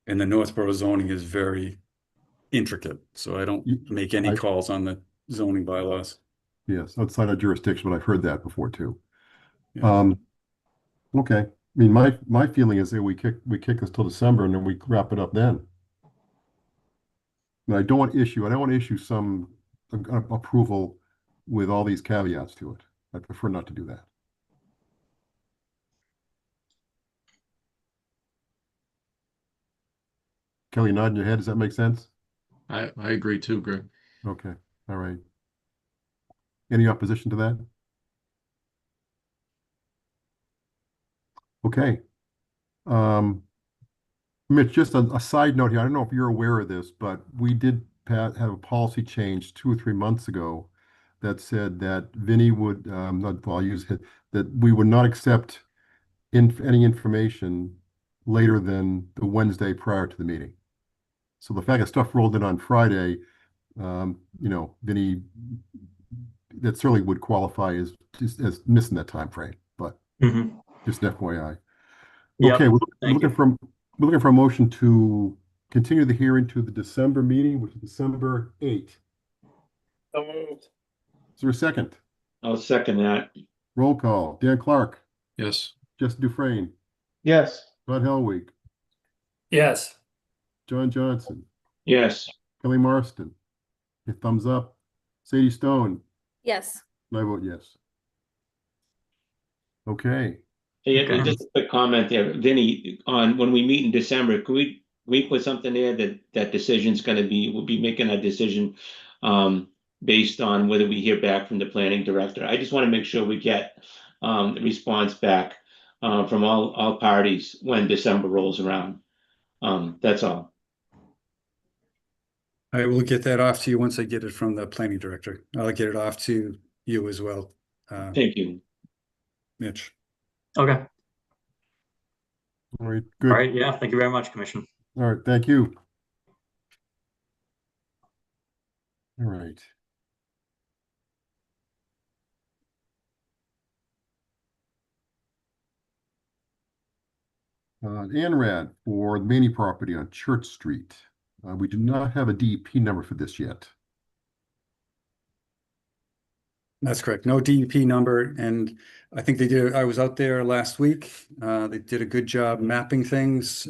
And the Northborough zoning is very intricate, so I don't make any calls on the zoning bylaws. Yes, outside of jurisdiction, but I've heard that before too. Yeah. Okay. I mean, my feeling is that we kick this till December and then we wrap it up then. And I don't want to issue some approval with all these caveats to it. I prefer not to do that. Kelly, nodding your head. Does that make sense? I agree too, Greg. Okay. All right. Any opposition to that? Okay. Mitch, just a side note here. I don't know if you're aware of this, but we did have a policy change 2 or 3 months ago that said that Vinny would, I'll use it, that we would not accept any information later than the Wednesday prior to the meeting. So the fact that stuff rolled in on Friday, Vinny, that certainly would qualify as missing that time frame, but just an FYI. Yep, Okay, we're thank looking for a motion to continue the hearing to the December meeting, which is December 8th. So moved. Is there a second? I'll second that. Roll call. Dan Clark, Yes. Justin Dufresne, Yes. Todd Helwig, Yes. John Johnson, Yes. Kelly Marston. A thumbs up. Sadie Stone, Yes. and I vote yes. Okay. Hey, Okay. just a quick comment there, Vinny, on when we meet in December, can we put something there that decision's we'll be making a decision based on whether we hear back from the planning director. I just want to make sure we get the response back from all parties when December rolls around. That's all. I will get that off to you once I get it from the planning director. I'll get it off to you as well, Thank you. Mitch. Okay. All right, All good. right. Yeah. Thank you very much, Commission. All right, thank you. All right. ANRAD for the Manny property on Church Street. We do not have a DEP number for this yet. That's correct. No DEP number. And I think they did, I was out there last week. They did a good job mapping things.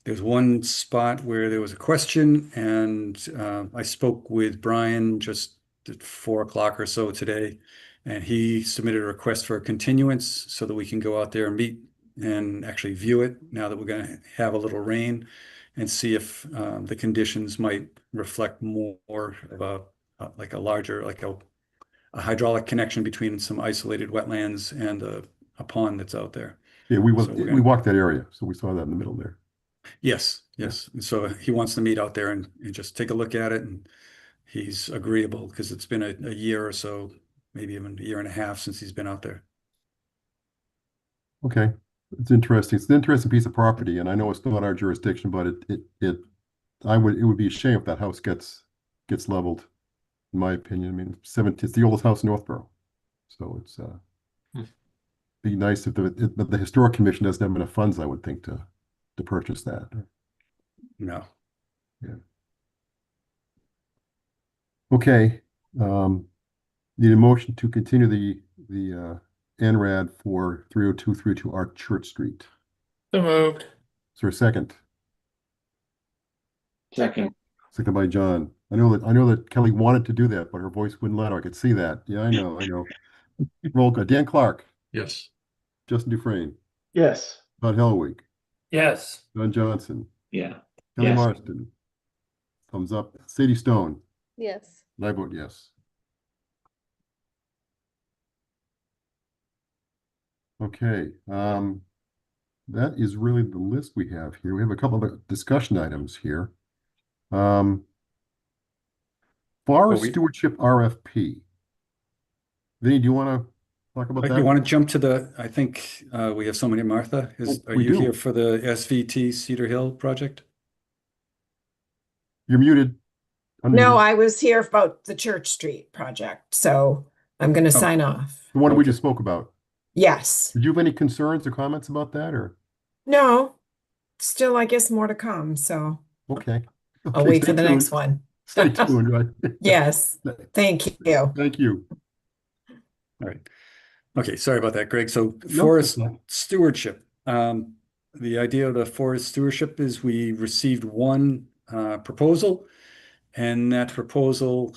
There's one spot where there was a question, and I spoke with Brian just at 4 o'clock or so today, and he submitted a request for a continuance so that we can go out there and meet and actually view it now that we're going to have a little rain. and see if the conditions might reflect more of like a larger, like a hydraulic connection between some isolated wetlands and a pond that's out there. Yeah, So we're we gonna- walked that area, so we saw that in the middle there. Yes, yes. And so he wants to meet out there and just take a look at it, and he's agreeable because it's been a year or so, maybe even a year and a half since he's been out there. Okay, it's interesting. It's an interesting piece of property, and I know it's not our jurisdiction, but it would be a shame if that house gets leveled, in my opinion. I mean, it's the oldest house in Northborough, so it's be nice if the historic commission doesn't have enough funds, I would think, to purchase that. No. Yeah. Okay. Need a motion to continue the NRAD for 30232 Arch Church Street. So moved. Is there a second? Second. Second by John. I know that Kelly wanted to do that, but her voice wouldn't let her. I could see that. Yeah, I know. Roll call. Dan Clark, Yes. Justin Dufresne, Yes. Todd Helwig, Yes. John Johnson, Yeah. Kelly Yes. Marston. Thumbs up. Sadie Stone. Yes. And I vote yes. Okay, that is really the list we have here. We have a couple of discussion items here. Forest Stewardship RFP. Vinny, do you want to talk about that? You want to jump to I think we have somebody, Martha. Are we you do. here for the SVT Cedar Hill project? You're muted. No, Unmuted. I was here about the Church Street project, so I'm going to sign off. The one we just spoke about. Yes. Did you have any concerns or comments about that, or? No, still, I guess more to come, so Okay. I'll Okay, wait stay for the tuned. next one. Stay tuned, right? Yes, thank you. Thank you. All right. Okay, sorry about that, Greg. So No, forest that's fine. stewardship. The idea of the forest stewardship is we received one proposal, and that proposal,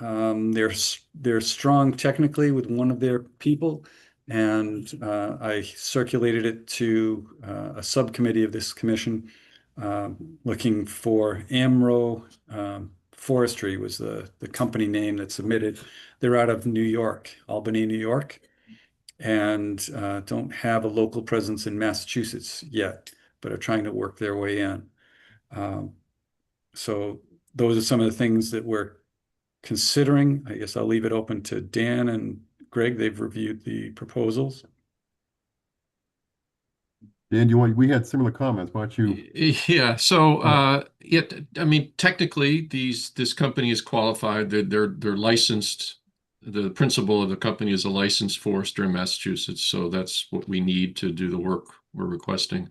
they're strong technically with one of their people, and I circulated it to a subcommittee of this commission, looking for Amro Forestry was the company name that submitted. They're out of New York, Albany, New York, and don't have a local presence in Massachusetts yet, but are trying to work their way in. So those are some of the things that we're considering. I guess I'll leave it open to Dan and Greg. They've reviewed the proposals. Dan, we had similar comments. Why don't you? Yeah. So, I mean, technically, this company is qualified. They're licensed. The principal of the company is a licensed forester in Massachusetts. So that's what we need to do the work we're requesting.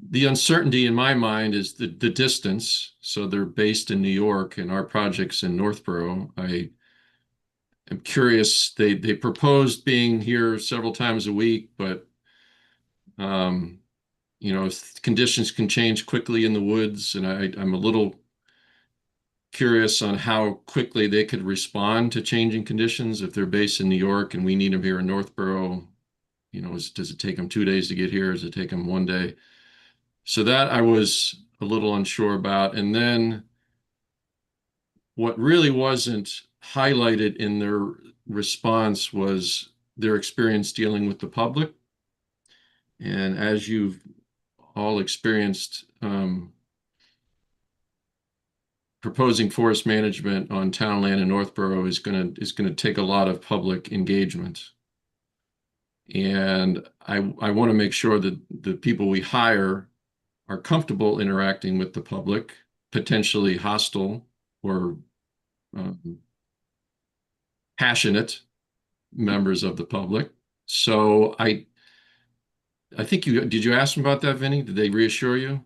The uncertainty in my mind is the distance. So they're based in New York, and our project's in Northborough. I am curious. They proposed being here several times a week, but conditions can change quickly in the woods, and I'm a little curious on how quickly they could respond to changing conditions if they're based in New York and we need them here in Northborough. Does it take them 2 days to get here? Does it take them 1 day? So that I was a little unsure about. And then what really wasn't highlighted in their response was their experience dealing with the public. And as you've all experienced, proposing forest management on town land in Northborough is going to take a lot of public engagement. And I want to make sure that the people we hire are comfortable interacting with the public, potentially hostile or passionate members of the public. So I think did you ask him about that, Vinny? Did they reassure you?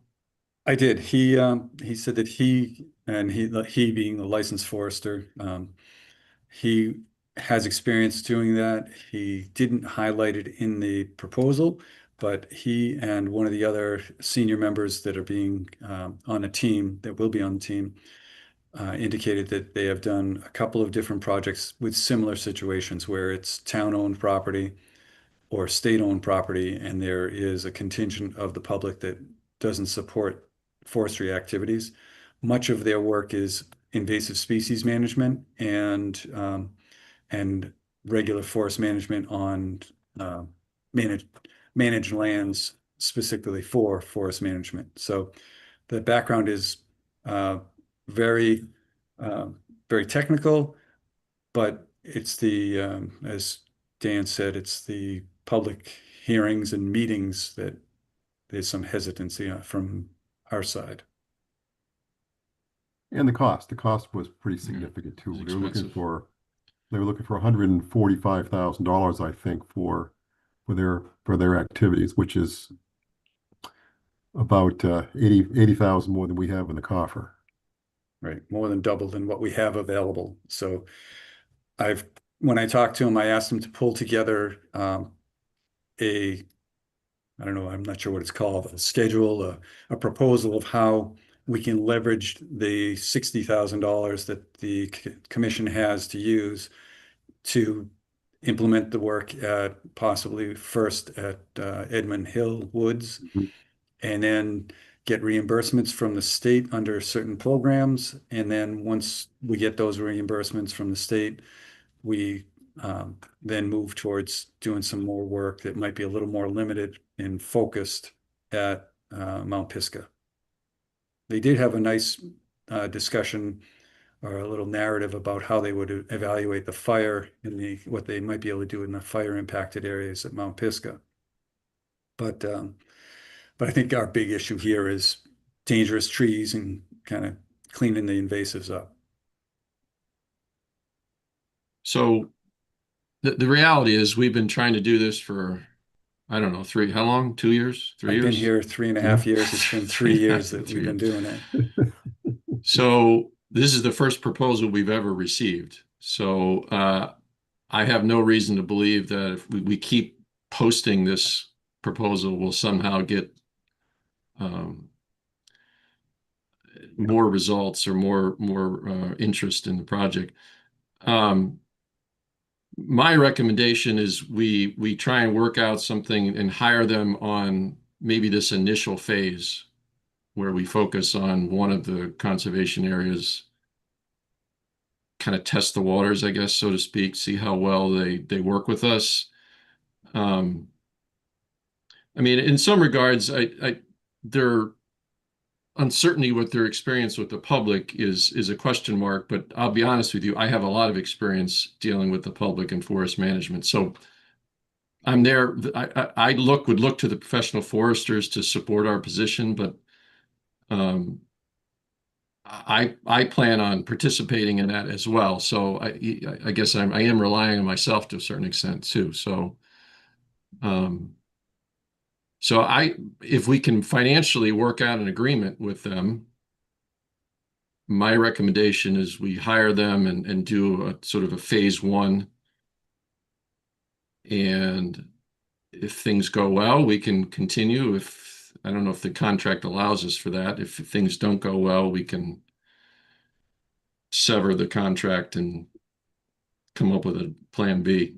I did. He said that he being the licensed forester, he has experience doing that. He didn't highlight it in the proposal, but he and one of the other senior members that are being on a team, that will be on the team, indicated that they have done a couple of different projects with similar situations where it's town-owned property. or state-owned property, and there is a contingent of the public that doesn't support forestry activities. Much of their work is invasive species management and regular forest management on managed lands specifically for forest management. So the background is very technical, but it's the as Dan said, it's the public hearings and meetings that there's some hesitancy from our side. And the cost was pretty significant too. It's They were looking expensive. for $145,000, I think, for their activities, which is about 80,000 more than we have in the coffer. Right, more than double than what we have available. So when I talked to him, I asked him to pull together I don't know, I'm not sure what it's called, a schedule, a proposal of how we can leverage the $60,000 that the commission has to use to implement the work at possibly first at Edmund Hill Woods, and then get reimbursements from the state under certain programs. And then once we get those reimbursements from the state, we then move towards doing some more work that might be a little more limited and focused at Mount Pisgah. They did have a nice discussion or a little narrative about how they would evaluate the fire and what they might be able to do in the fire impacted areas at Mount Pisgah. But I think our big issue here is dangerous trees and kind of cleaning the invasives up. So the reality is we've been trying to do this for, I don't know, how long? 2 years? 3 years? I've been here 3.5 years. It's been 3 years that we've been doing it. So this is the first proposal we've ever received. So I have no reason to believe that if we keep posting this proposal, we'll somehow get more results or more interest in the project. My recommendation is we try and work out something and hire them on maybe this initial phase where we focus on one of the conservation areas, kind of test the waters, I guess, so to speak, see how well they work with us. I mean, in some regards, their uncertainty with their experience with the public is a question mark, but I'll be honest with you, I have a lot of experience dealing with the public and forest management. So I'm there. I would look to the professional foresters to support our position, but I plan on participating in that as well. So I guess I am relying on myself to a certain extent too. So if we can financially work out an agreement with them, my recommendation is we hire them and do a sort of a phase one. And if things go well, we can continue. I don't know if the contract allows us for that. If things don't go well, we can sever the contract and come up with a plan B.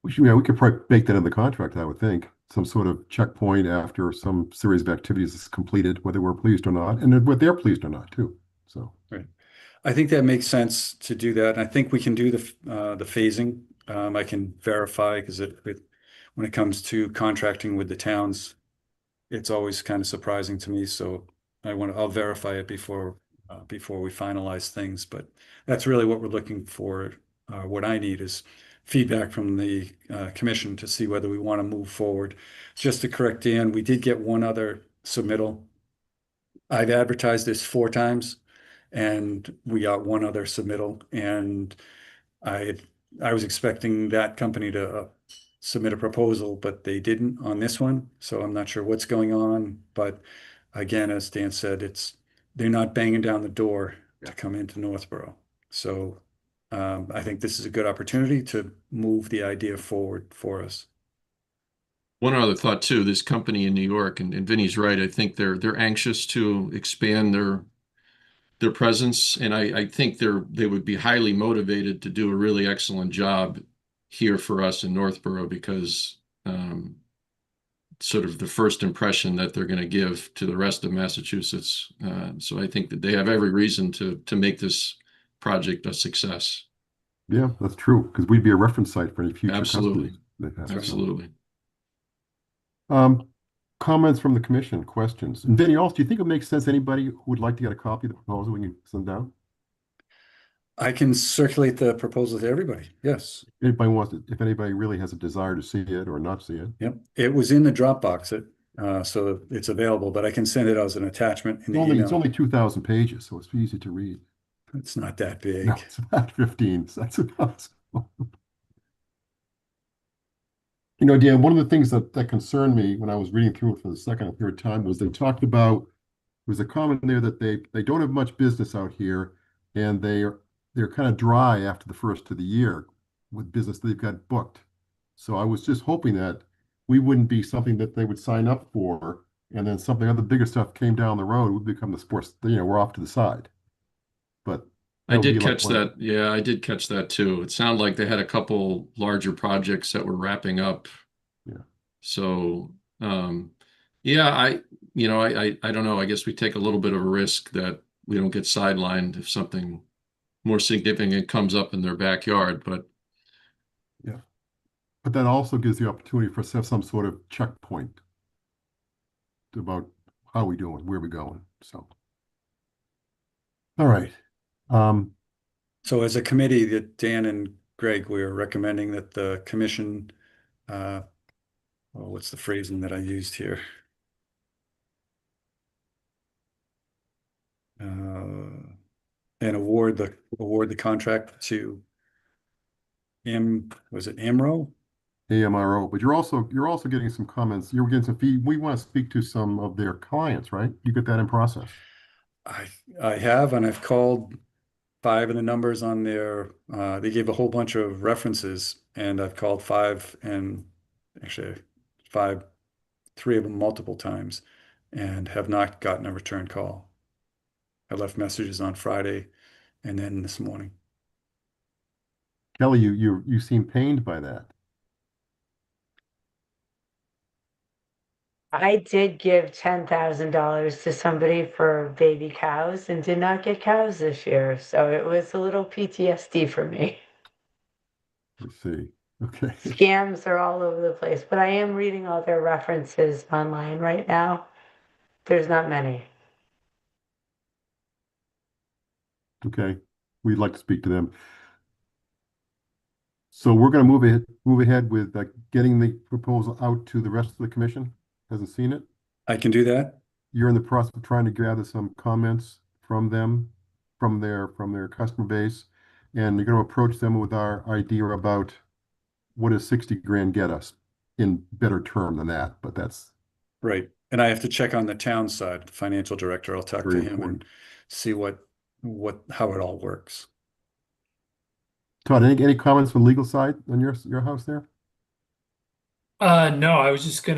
We could probably bake that in the contract, I would think. Some sort of checkpoint after some series of activities is completed, whether we're pleased or not, and whether they're pleased or not too. So right, I think that makes sense to do that. And I think we can do the phasing. I can verify because when it comes to contracting with the towns, it's always kind of surprising to me. So I'll verify it before we finalize things. But that's really what we're looking for. What I need is feedback from the commission to see whether we want to move forward. Just to correct Dan, we did get one other submittal. I've advertised this 4 times, and we got one other submittal. And I was expecting that company to submit a proposal, but they didn't on this one. So I'm not sure what's going on. But again, as Dan said, they're not banging down the door to come into Northborough. So I think this is a good opportunity to move the idea forward for us. One other thought too, this company in New York, and Vinny's right, I think they're anxious to expand their presence, and I think they would be highly motivated to do a really excellent job here for us in Northborough, because sort of the first impression that they're going to give to the rest of Massachusetts. So I think that they have every reason to make this project a success. Yeah, that's true, because we'd be a reference site for any future Absolutely. customers that have it. Absolutely. Comments from the commission, questions. And Vinny, also, do you think it makes sense anybody who would like to get a copy of the proposal we can send out? I can circulate the proposal to everybody. Yes. Anybody wants to, if anybody really has a desire to see it or not see it. Yep. It was in the Dropbox, so it's available, but I can send it as an attachment in the It's email. only 2,000 pages, so it's easy to read. It's not that big. No, it's about 15. So that's about. You know, Dan, one of the things that concerned me when I was reading through it for the second or third time was they talked about, there was a comment there that they don't have much business out here, and they're kind of dry after the first of the year with business they've got booked. So I was just hoping that we wouldn't be something that they would sign up for, and then something other bigger stuff came down the road would become the sports, we're off to the side. But I did catch that. Yeah, I did catch that too. It sounded like they had a couple larger projects that were wrapping up. Yeah. So, yeah, I don't know. I guess we take a little bit of a risk that we don't get sidelined if something more significant comes up in their backyard, but yeah. But that also gives the opportunity for us to have some sort of checkpoint about how we doing, where we going. So, all right. So as a committee, that Dan and Greg, we are recommending that the commission, what's the phrasing that I used here? And award the contract to was it AMRO? AMRO, but you're also getting some comments. You're getting some feed. We want to speak to some of their clients, right? You get that in process. I have, and I've called 5 of the numbers on their, they gave a whole bunch of references, and I've called 5, and actually 3 of them multiple times, and have not gotten a return call. I left messages on Friday and then this morning. Kelly, you seem pained by that. I did give $10,000 to somebody for baby cows and did not get cows this year. So it was a little PTSD for me. Let's see. Okay. Scams are all over the place, but I am reading all their references online right now. There's not many. Okay. We'd like to speak to them. So we're going to move ahead with getting the proposal out to the rest of the commission. Hasn't seen it. I can do that. You're in the process of trying to gather some comments from them, from their customer base, and you're going to approach them with our idea about what does 60 grand get us in better term than that, but that's right. And I have to check on the town side, the financial director. I'll talk to him and see how it all works. Todd, any comments from legal side on your house there? No, I was just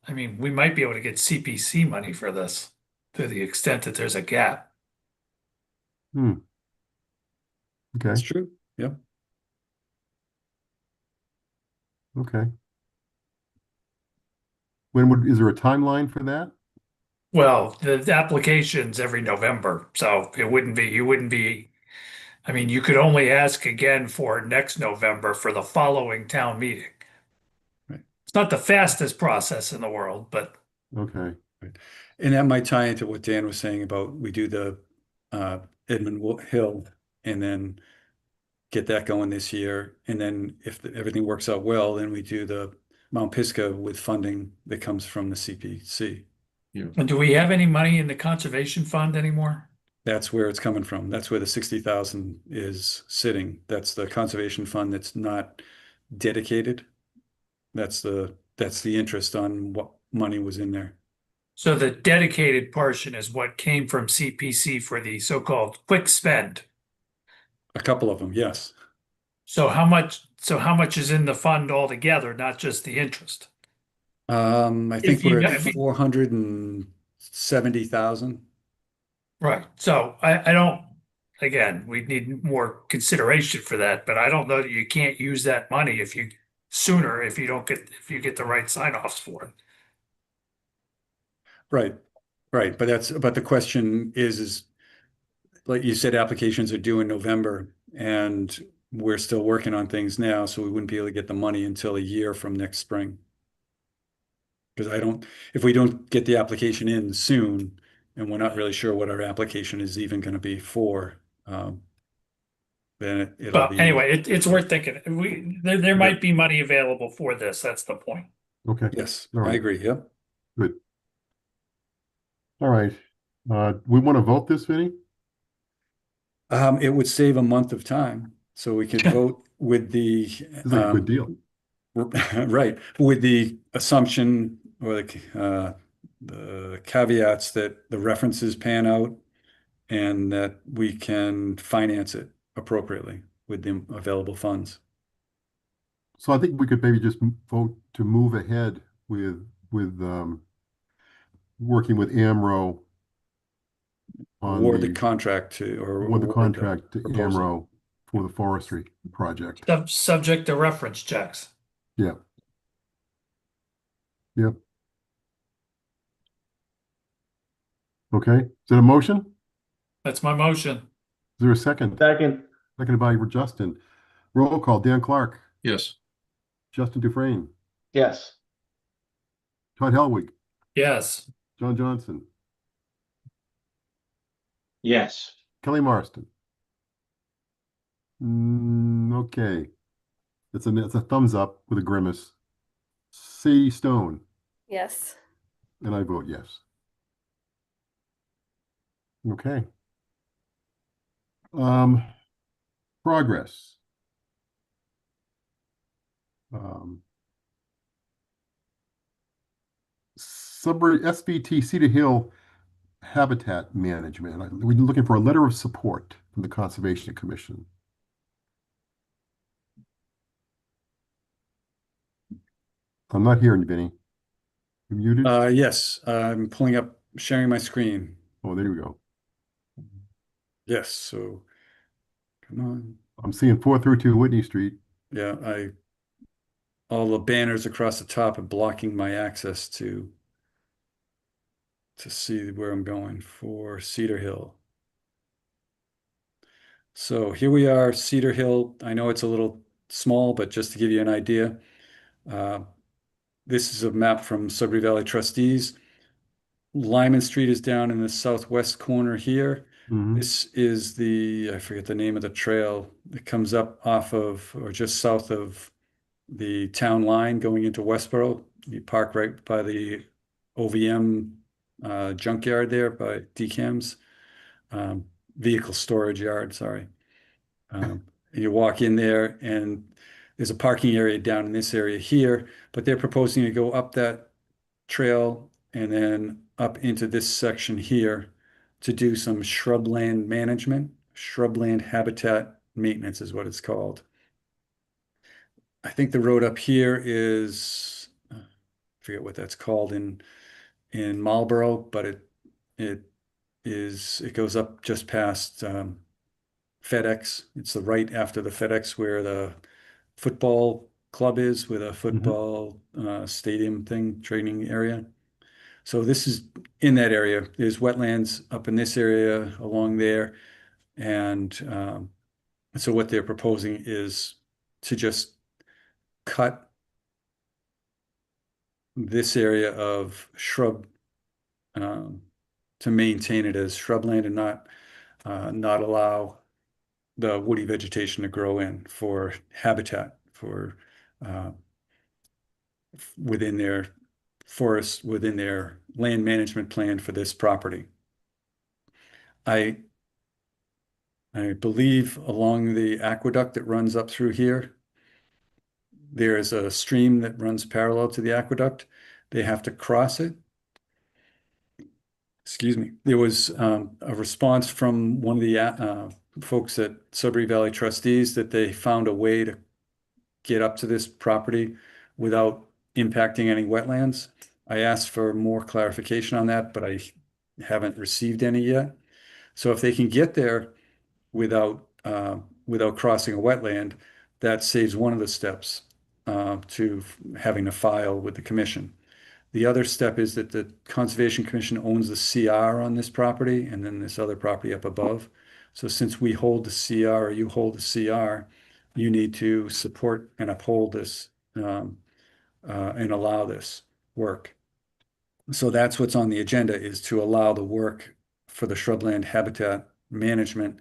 we might be able to get CPC money for this to the extent that there's a gap. Okay. That's true. Yep. Okay. Is there a timeline for that? Well, the application's every November, so you wouldn't be, you could only ask again for next November for the following town meeting. Right. It's not the fastest process in the world, but. Okay. Right. And that might tie into what Dan was saying about we do the Edmund Hill and then get that going this year. And then if everything works out well, then we do the Mount Pisgah with funding that comes from the CPC. Yeah. And do we have any money in the conservation fund anymore? That's where it's coming from. That's where the 60,000 is sitting. That's the conservation fund that's not dedicated. That's the interest on what money was in there. So the dedicated portion is what came from CPC for the so-called quick spend. A couple of them, yes. So how much is in the fund altogether, not just the interest? I think we're at 470,000. Right. So I don't, again, we need more consideration for that, but I don't know that you can't use that money if you sooner if you get the right sign-offs for it. Right, right. But the question is like you said, applications are due in November and we're still working on things now, so we wouldn't be able to get the money until a year from next spring. Because if we don't get the application in soon, and we're not really sure what our application is even going to be for, then it'll But be. anyway, it's worth thinking. There might be money available for this. That's the point. Okay, Yes, All I right. agree. Yep. good. All right. We want to vote this, Vinny? It would save a month of time, so we could vote with the. This is a good deal. Right, with the assumption or the caveats that the references pan out and that we can finance it appropriately with the available funds. So I think we could maybe just vote to move ahead with working with AMRO on Award the contract to, or award the contract to proposal. AMRO for the forestry project. Subject to reference checks. Yeah. Yep. Okay, is that a motion? Is That's my motion. there a second? Second. Seconded by Justin. Roll call, Dan Clark, Yes. Justin Dufresne, Yes. Todd Helwig, Yes. John Johnson, Yes. Kelly Marston. Okay. It's a thumbs up with a grimace. Sadie Stone, Yes. and I vote yes. Okay. Progress. SBT Cedar Hill Habitat Management. We're looking for a letter of support from the Conservation Commission. I'm not hearing you, Vinny. You muted? Yes, I'm pulling up, sharing my screen. Oh, there we go. Yes, so come on. I'm seeing 432 Whitney Street. Yeah, all the banners across the top are blocking my access to see where I'm going for Cedar Hill. So here we are, Cedar Hill. I know it's a little small, but just to give you an idea, this is a map from Sudbury Valley Trustees. Lyman Street is down in the southwest corner here. Mhm. This is I forget the name of the trail that comes up off of, or just south of the town line going into Westboro. You park right by the OVM junkyard there by DCAM's, vehicle storage yard, sorry. You walk in there and there's a parking area down in this area here, but they're proposing to go up that trail and then up into this section here to do some shrubland management. Shrubland habitat maintenance is what it's called. I think the road up here is, I forget what that's called in Marlboro, but it goes up just past FedEx. It's the right after the FedEx where the football club is, with a football stadium thing, training area. So this is in that area. There's wetlands up in this area along there. And so what they're proposing is to just cut this area of shrub to maintain it as shrubland and not allow the woody vegetation to grow in for habitat for within their forest, within their land management plan for this property. I believe along the aqueduct that runs up through here, there's a stream that runs parallel to the aqueduct. They have to cross it. Excuse me. There was a response from one of the folks at Sudbury Valley Trustees that they found a way to get up to this property without impacting any wetlands. I asked for more clarification on that, but I haven't received any yet. So if they can get there without crossing a wetland, that saves one of the steps. to having to file with the commission. The other step is that the Conservation Commission owns the CR on this property and then this other property up above. So since we hold the CR or you hold the CR, you need to support and uphold this and allow this work. So that's what's on the agenda, is to allow the work for the shrubland habitat management.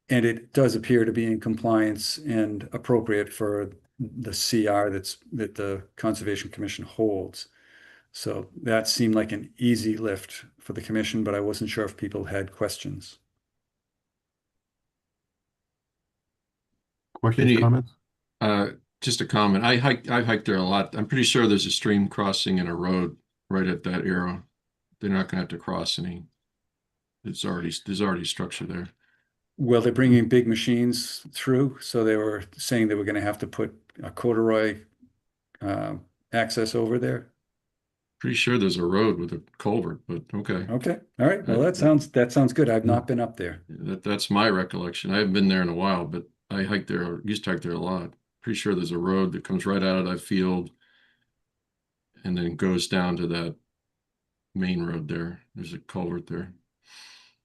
And it does appear to be in compliance and appropriate for the CR that the Conservation Commission holds. So that seemed like an easy lift for the commission, but I wasn't sure if people had questions. Questions, Any- comments? Just a comment. I hiked there a lot. I'm pretty sure there's a stream crossing and a road right at that arrow. They're not gonna have to cross any. There's already structure there. Well, they're bringing big machines through, so they were saying they were going to have to put a corduroy access over there. Pretty sure there's a road with a culvert, but okay. Okay, all right. Well, that sounds good. I've not been up there. That's my recollection. I haven't been there in a while, but I hiked there, used to hike there a lot. Pretty sure there's a road that comes right out of that field and then goes down to that main road there. There's a culvert there.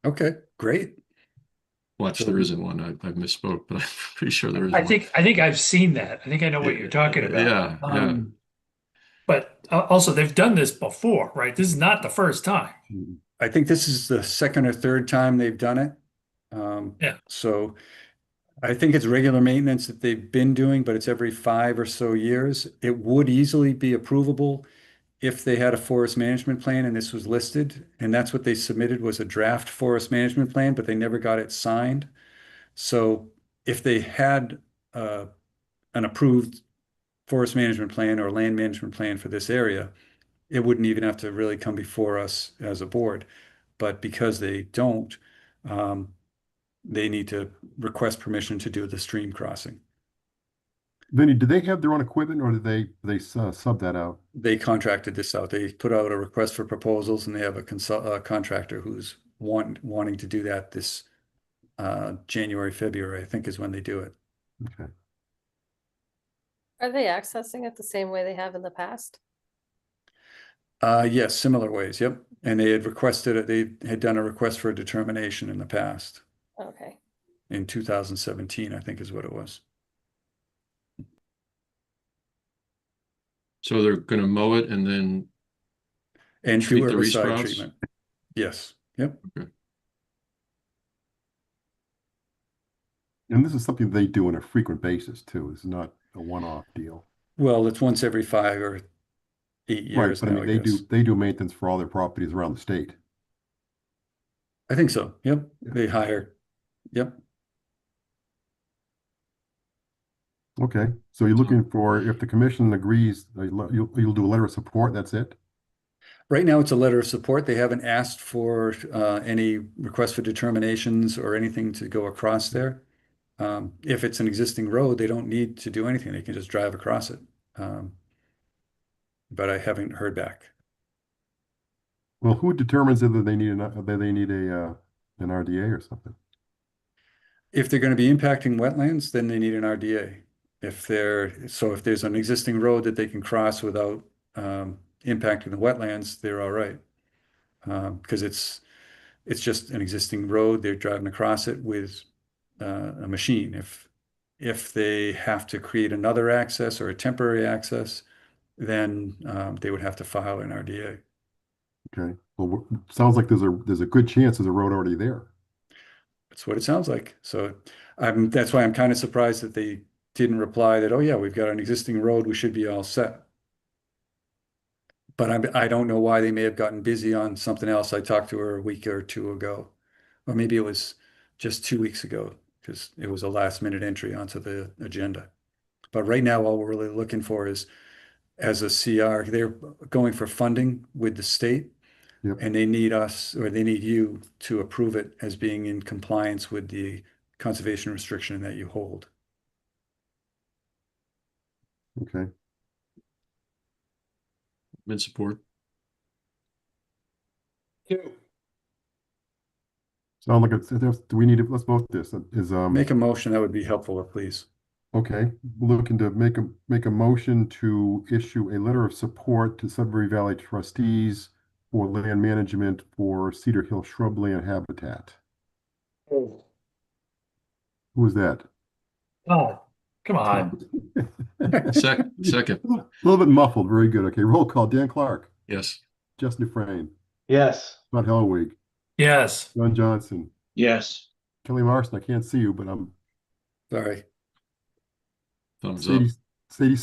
Okay, great. Watch, there isn't one. I misspoke, but I'm pretty sure there is I one. think I've seen that. I think I know what you're talking about. Yeah, But also they've done this before, right? This is not the first time. I think this is the second or third time they've done it. Yeah. So I think it's regular maintenance that they've been doing, but it's every 5 or so years. It would easily be approvable if they had a forest management plan and this was listed. And that's what they submitted, was a draft forest management plan, but they never got it signed. So if they had an approved forest management plan or land management plan for this area, it wouldn't even have to really come before us as a board. But because they don't, they need to request permission to do the stream crossing. Vinny, do they have their own equipment or do they sub that out? They contracted this out. They put out a request for proposals, and they have a contractor who's wanting to do that this January, February, I think is when they do it. Okay. Are they accessing it the same way they have in the past? Yes, similar ways. Yep. And they had requested it. They had done a request for a determination in the past, Okay. in 2017, I think is what it was. so they're gonna mow it and then And treat do the herbicide resprouts? treatment. Yes. Yep. Okay. And this is something they do on a frequent basis too. It's not a one-off deal. Well, it's once every 5 or 8 Right, years but I now, mean, I guess. they do maintenance for all their properties around the state. I think so. Yep. Yeah. They hire. Yep. Okay, so you're looking for, if the commission agrees, you'll do a letter of support, that's it? Right now, it's a letter of support. They haven't asked for any request for determinations or anything to go across there. If it's an existing road, they don't need to do anything. They can just drive across it. But I haven't heard back. Well, who determines whether they need an RDA or something? If they're going to be impacting wetlands, then they need an RDA. If there's an existing road that they can cross without impacting the wetlands, they're all right. Because it's just an existing road. They're driving across it with a machine. If they have to create another access or a temporary access, then they would have to file an RDA. Okay, well, sounds like there's a good chance there's a road already there. That's what it sounds like. So that's why I'm kind of surprised that they didn't reply that, oh yeah, we've got an existing road, we should be all set. But I don't know why they may have gotten busy on something else. I talked to her a week or two ago, or maybe it was just 2 weeks ago, because it was a last minute entry onto the agenda. But right now, all we're really looking for is, as a CR, they're going for funding with the state. Yep. And they need us, or they need you to approve it as being in compliance with the conservation restriction that you hold. Okay, In support. sound like do we need to, let's vote this, Make a motion, that would be helpful, please. Okay, looking to make a motion to issue a letter of support to Sudbury Valley trustees for land management for Cedar Hill shrubland habitat. Who was that? Oh, come on. Second, A little bit muffled. Very good. Okay, roll call. Dan Clark, yes. Justin Dufresne, Yes. Todd Hellwig, Yes. John Johnson, Yes. Kelly Marston. I can't see you, but I'm Sorry. Thumbs up. Sadie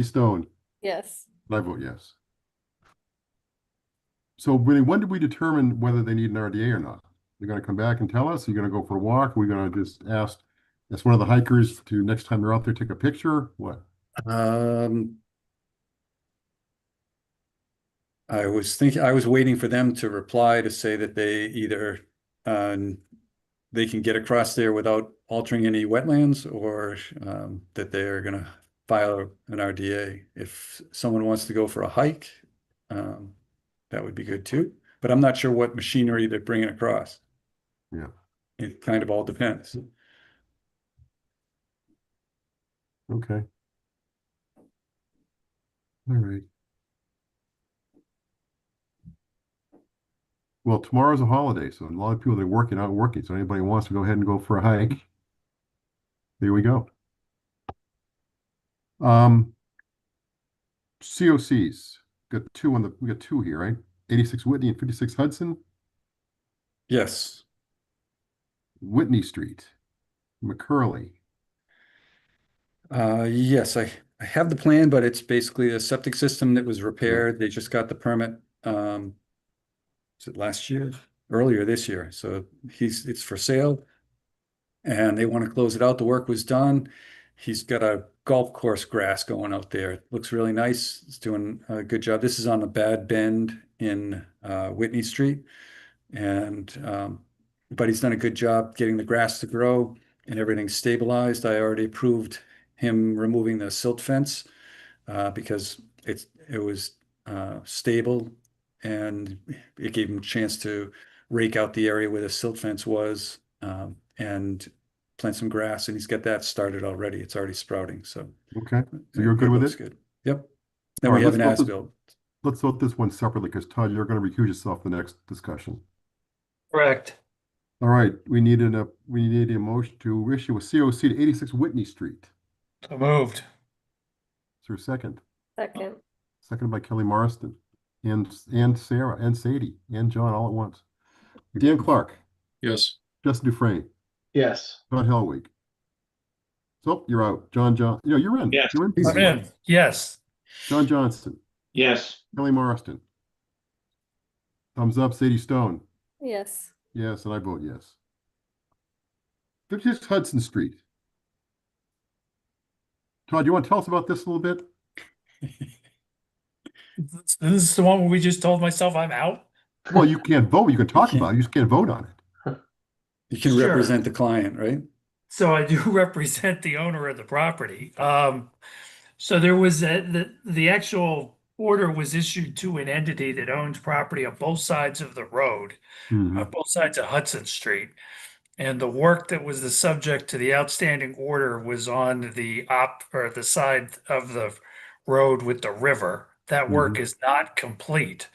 Stone. Yes. I vote yes. So really, when did we determine whether they need an RDA or not? They're going to come back and tell us? You're going to go for a walk? Are we going to just ask one of the hikers to next time they're out there, take a picture? What? I was waiting for them to reply to say that they either they can get across there without altering any wetlands, or that they are going to file an RDA. If someone wants to go for a hike, that would be good too. But I'm not sure what machinery they're bringing across. Yeah. It kind of all depends. Okay. All right. Well, tomorrow's a holiday, so a lot of people that are working aren't working. So anybody wants to go ahead and go for a hike, there we go. COCs got we got two here, right? 86 Whitney and 56 Hudson. Yes. Whitney Street, McCurley. Yes, I have the plan, but it's basically a septic system that was repaired. They just got the permit. Was it last year? Earlier this year. So it's for sale, and they want to close it out. The work was done. He's got a golf course grass going out there. It looks really nice. It's doing a good job. This is on a bad bend in Whitney Street, and but he's done a good job getting the grass to grow and everything stabilized. I already approved him removing the silt fence because it was stable, and it gave him a chance to rake out the area where the silt fence was and plant some grass, and he's got that started already. It's already sprouting. So okay, so you're good with looks it? good. Yep. Then All we right, have an as-built. Let's vote this one separately because Todd, you're going to recuse yourself in the next discussion. Correct. All right, we need a motion to issue a COC to 86 Whitney Street. So moved. Is there a second? Second. Seconded by Kelly Marston and Sarah and Sadie and John all at once. Dan Clark, Yes. Justin Dufresne, Yes. Todd Hellwig. So you're out. You're in. Yes. You're in. I'm in. Yes. John Johnson, Yes. Kelly Marston. Thumbs up, Sadie Stone. Yes. Yes, and I vote yes. 56 Hudson Street. Todd, you want to tell us about this a little bit? This is the one where we just told myself I'm out. Well, you can't vote. You can talk about it. You just can't vote on it. You can Sure. represent the client, right? So I do represent the owner of the property. So there was the actual order was issued to an entity that owns property on both sides of the road, on both sides of Hudson Street. And the work that was the subject to the outstanding order was on the side of the road with the river. That work is not complete.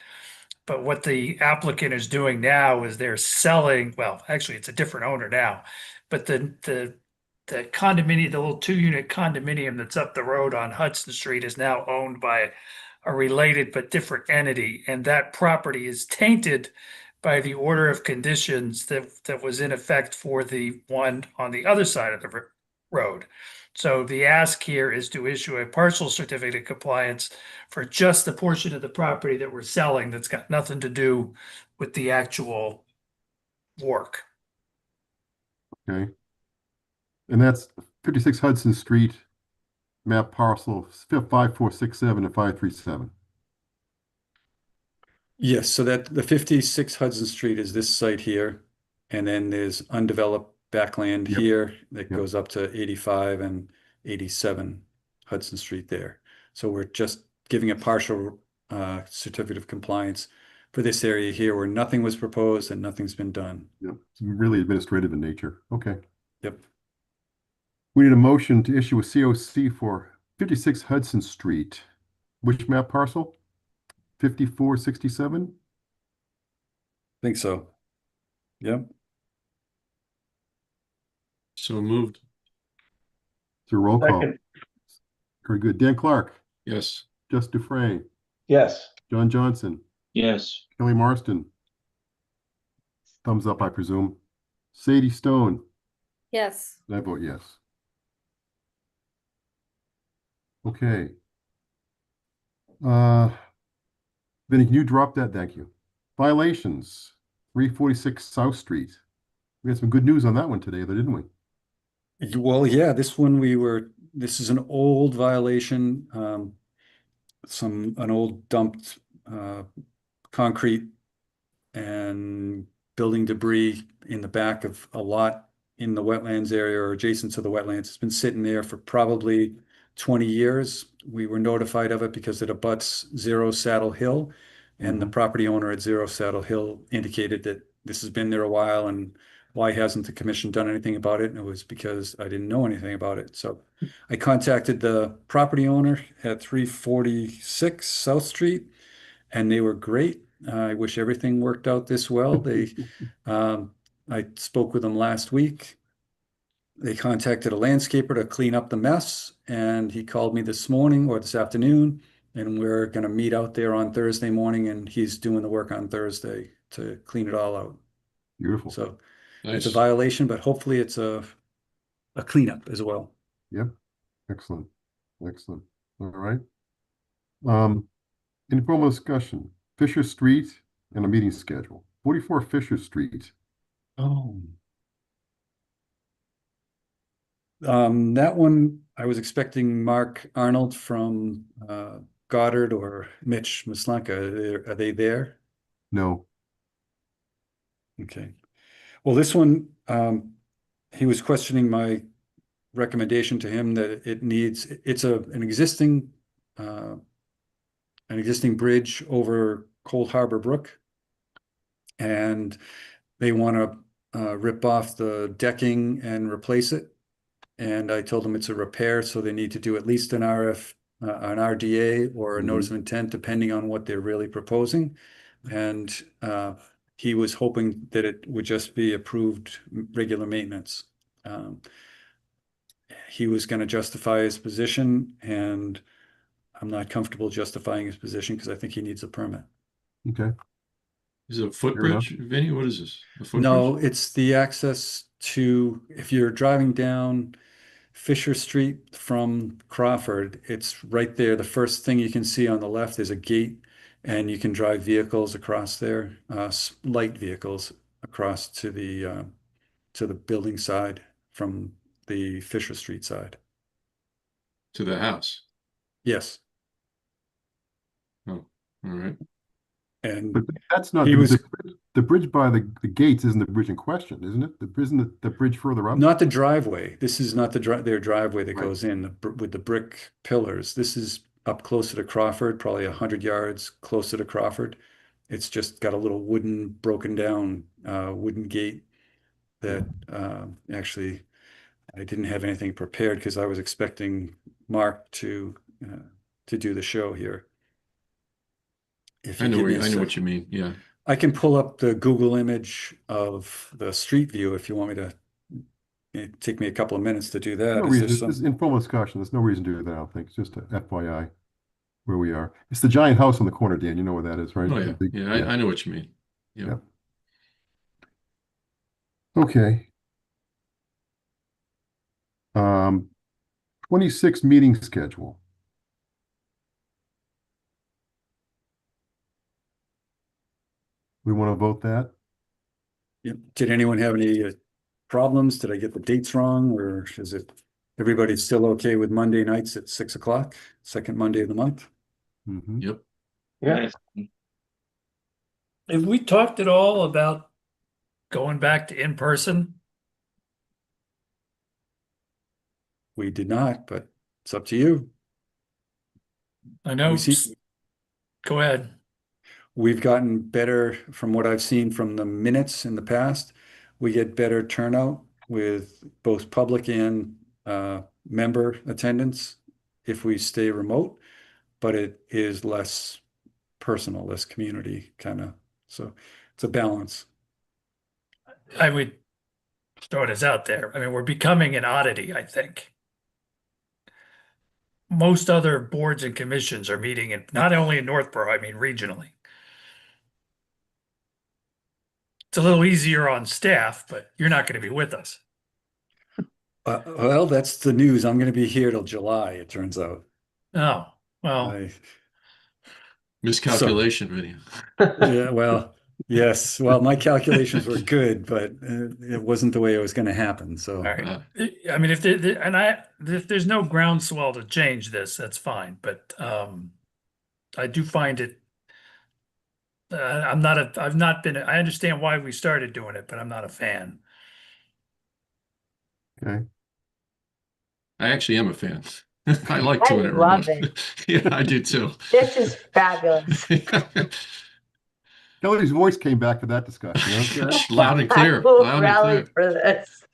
But what the applicant is doing now is they're selling, well, actually it's a different owner now, but the condominium, the little 2-unit condominium that's up the road on Hudson Street is now owned by a related but different entity. And that property is tainted by the order of conditions that was in effect for the one on the other side of the road. So the ask here is to issue a partial certificate of compliance for just the portion of the property that we're selling that's got nothing to do with the actual work. Okay. And that's 56 Hudson Street, map parcel 5467 and 537. Yes, so that the 56 Hudson Street is this site here, and then there's undeveloped backland here that goes up to 85 and 87 Hudson Street there. So we're just giving a partial certificate of compliance for this area here where nothing was proposed and nothing's been done. Yep. It's really administrative in nature. Okay. Yep. We need a motion to issue a COC for 56 Hudson Street. Which map parcel? 5467? Think so. Yep. So moved. It's a roll call. Second. Very good. Dan Clark, Yes. Jess Dufresne, Yes. John Johnson, Yes. Kelly Marston. Thumbs up, I presume. Sadie Stone, Yes. and I vote yes. Okay. Vinny, can you drop that? Thank you. Violations, 346 South Street. We had some good news on that one today, though, didn't we? Well, yeah, this one this is an old violation, an old dumped concrete and building debris in the back of a lot in the wetlands area or adjacent to the wetlands. It's been sitting there for probably 20 years. We were notified of it because it abuts Zero Saddle Hill, and the property owner at Zero Saddle Hill indicated that this has been there a while and why hasn't the commission done anything about it? And it was because I didn't know anything about it. So I contacted the property owner at 346 South Street, and they were great. I wish everything worked out this well. I spoke with them last week. They contacted a landscaper to clean up the mess, and he called me this morning or this afternoon, and we're going to meet out there on Thursday morning, and he's doing the work on Thursday to clean it all out. Beautiful. So Nice. it's a violation, but hopefully it's a cleanup as well. Yep. Excellent. Excellent. All right. Any formal discussion? Fisher Street and a meeting schedule. 44 Fisher Street. Oh. That one, I was expecting Mark Arnold from Goddard or Mitch Maslanka. Are they there? No. Okay. Well, this one, he was questioning my recommendation to him that it's an existing bridge over Cold Harbor Brook, and they want to rip off the decking and replace it. And I told them it's a repair, so they need to do at least an RDA or a notice of intent, depending on what they're really proposing. And he was hoping that it would just be approved regular maintenance. He was going to justify his position, and I'm not comfortable justifying his position because I think he needs a permit. Okay. Is it a Fair enough. footbridge, Vinny? What is this? A footbridge? No, it's the access to, if you're driving down Fisher Street from Crawford, it's right there. The first thing you can see on the left is a gate, and you can drive vehicles across there, light vehicles across to the building side from the Fisher Street side. To the house. Yes. Oh, all right. And But that's not he was the bridge by the gates isn't the bridge in question, isn't it? Isn't the bridge further up? not the driveway. This is not their driveway that Right. goes in with the brick pillars. This is up closer to Crawford, probably 100 yards closer to Crawford. It's just got a little broken down wooden gate that actually I didn't have anything prepared because I was expecting Mark to do the show here. If I you know give me a I know what sec- you mean. Yeah. I can pull up the Google image of the street view if you want me to. It'd take me a couple of minutes to do that. No Is there reason. some- This is informal discussion. There's no reason to do that, I don't think. It's just a FYI where we are. It's the giant house on the corner, Dan. You know where that is, right? Oh, The yeah. big- Yeah, I know what you mean. Yeah. Okay. 26 meeting schedule. We want to vote that? Yeah. Did anyone have any problems? Did I get the dates wrong, or is it everybody still okay with Monday nights at 6 o'clock, second Monday of the month? Mhm. Yep. Yeah. Have we talked at all about going back to in person? We did not, but it's up to you. I know. We see- Go ahead. We've gotten better from what I've seen from the minutes in the past. We get better turnout with both public and member attendance if we stay remote, but it is less personal, less community kind of. So it's a balance. I would throw this out there. I mean, we're becoming an oddity, I think. Most other boards and commissions are meeting in, not only in Northborough, I mean regionally. It's a little easier on staff, but you're not going to be with us. Well, that's the news. I'm going to be here till July, it turns out. Oh, well, I, Miscalculation video. yeah, well, yes. Well, my calculations were good, but it wasn't the way it was going to happen. So, all right. I mean, if there's no groundswell to change this, that's fine. But I do find it. I understand why we started doing it, but I'm not a fan. Okay. I actually am a fan. I like I doing it love remote. it. Yeah, I do too. This is fabulous. Kelly's voice came back for that discussion. Okay. Loud and clear. I will Loud rally and clear. for this.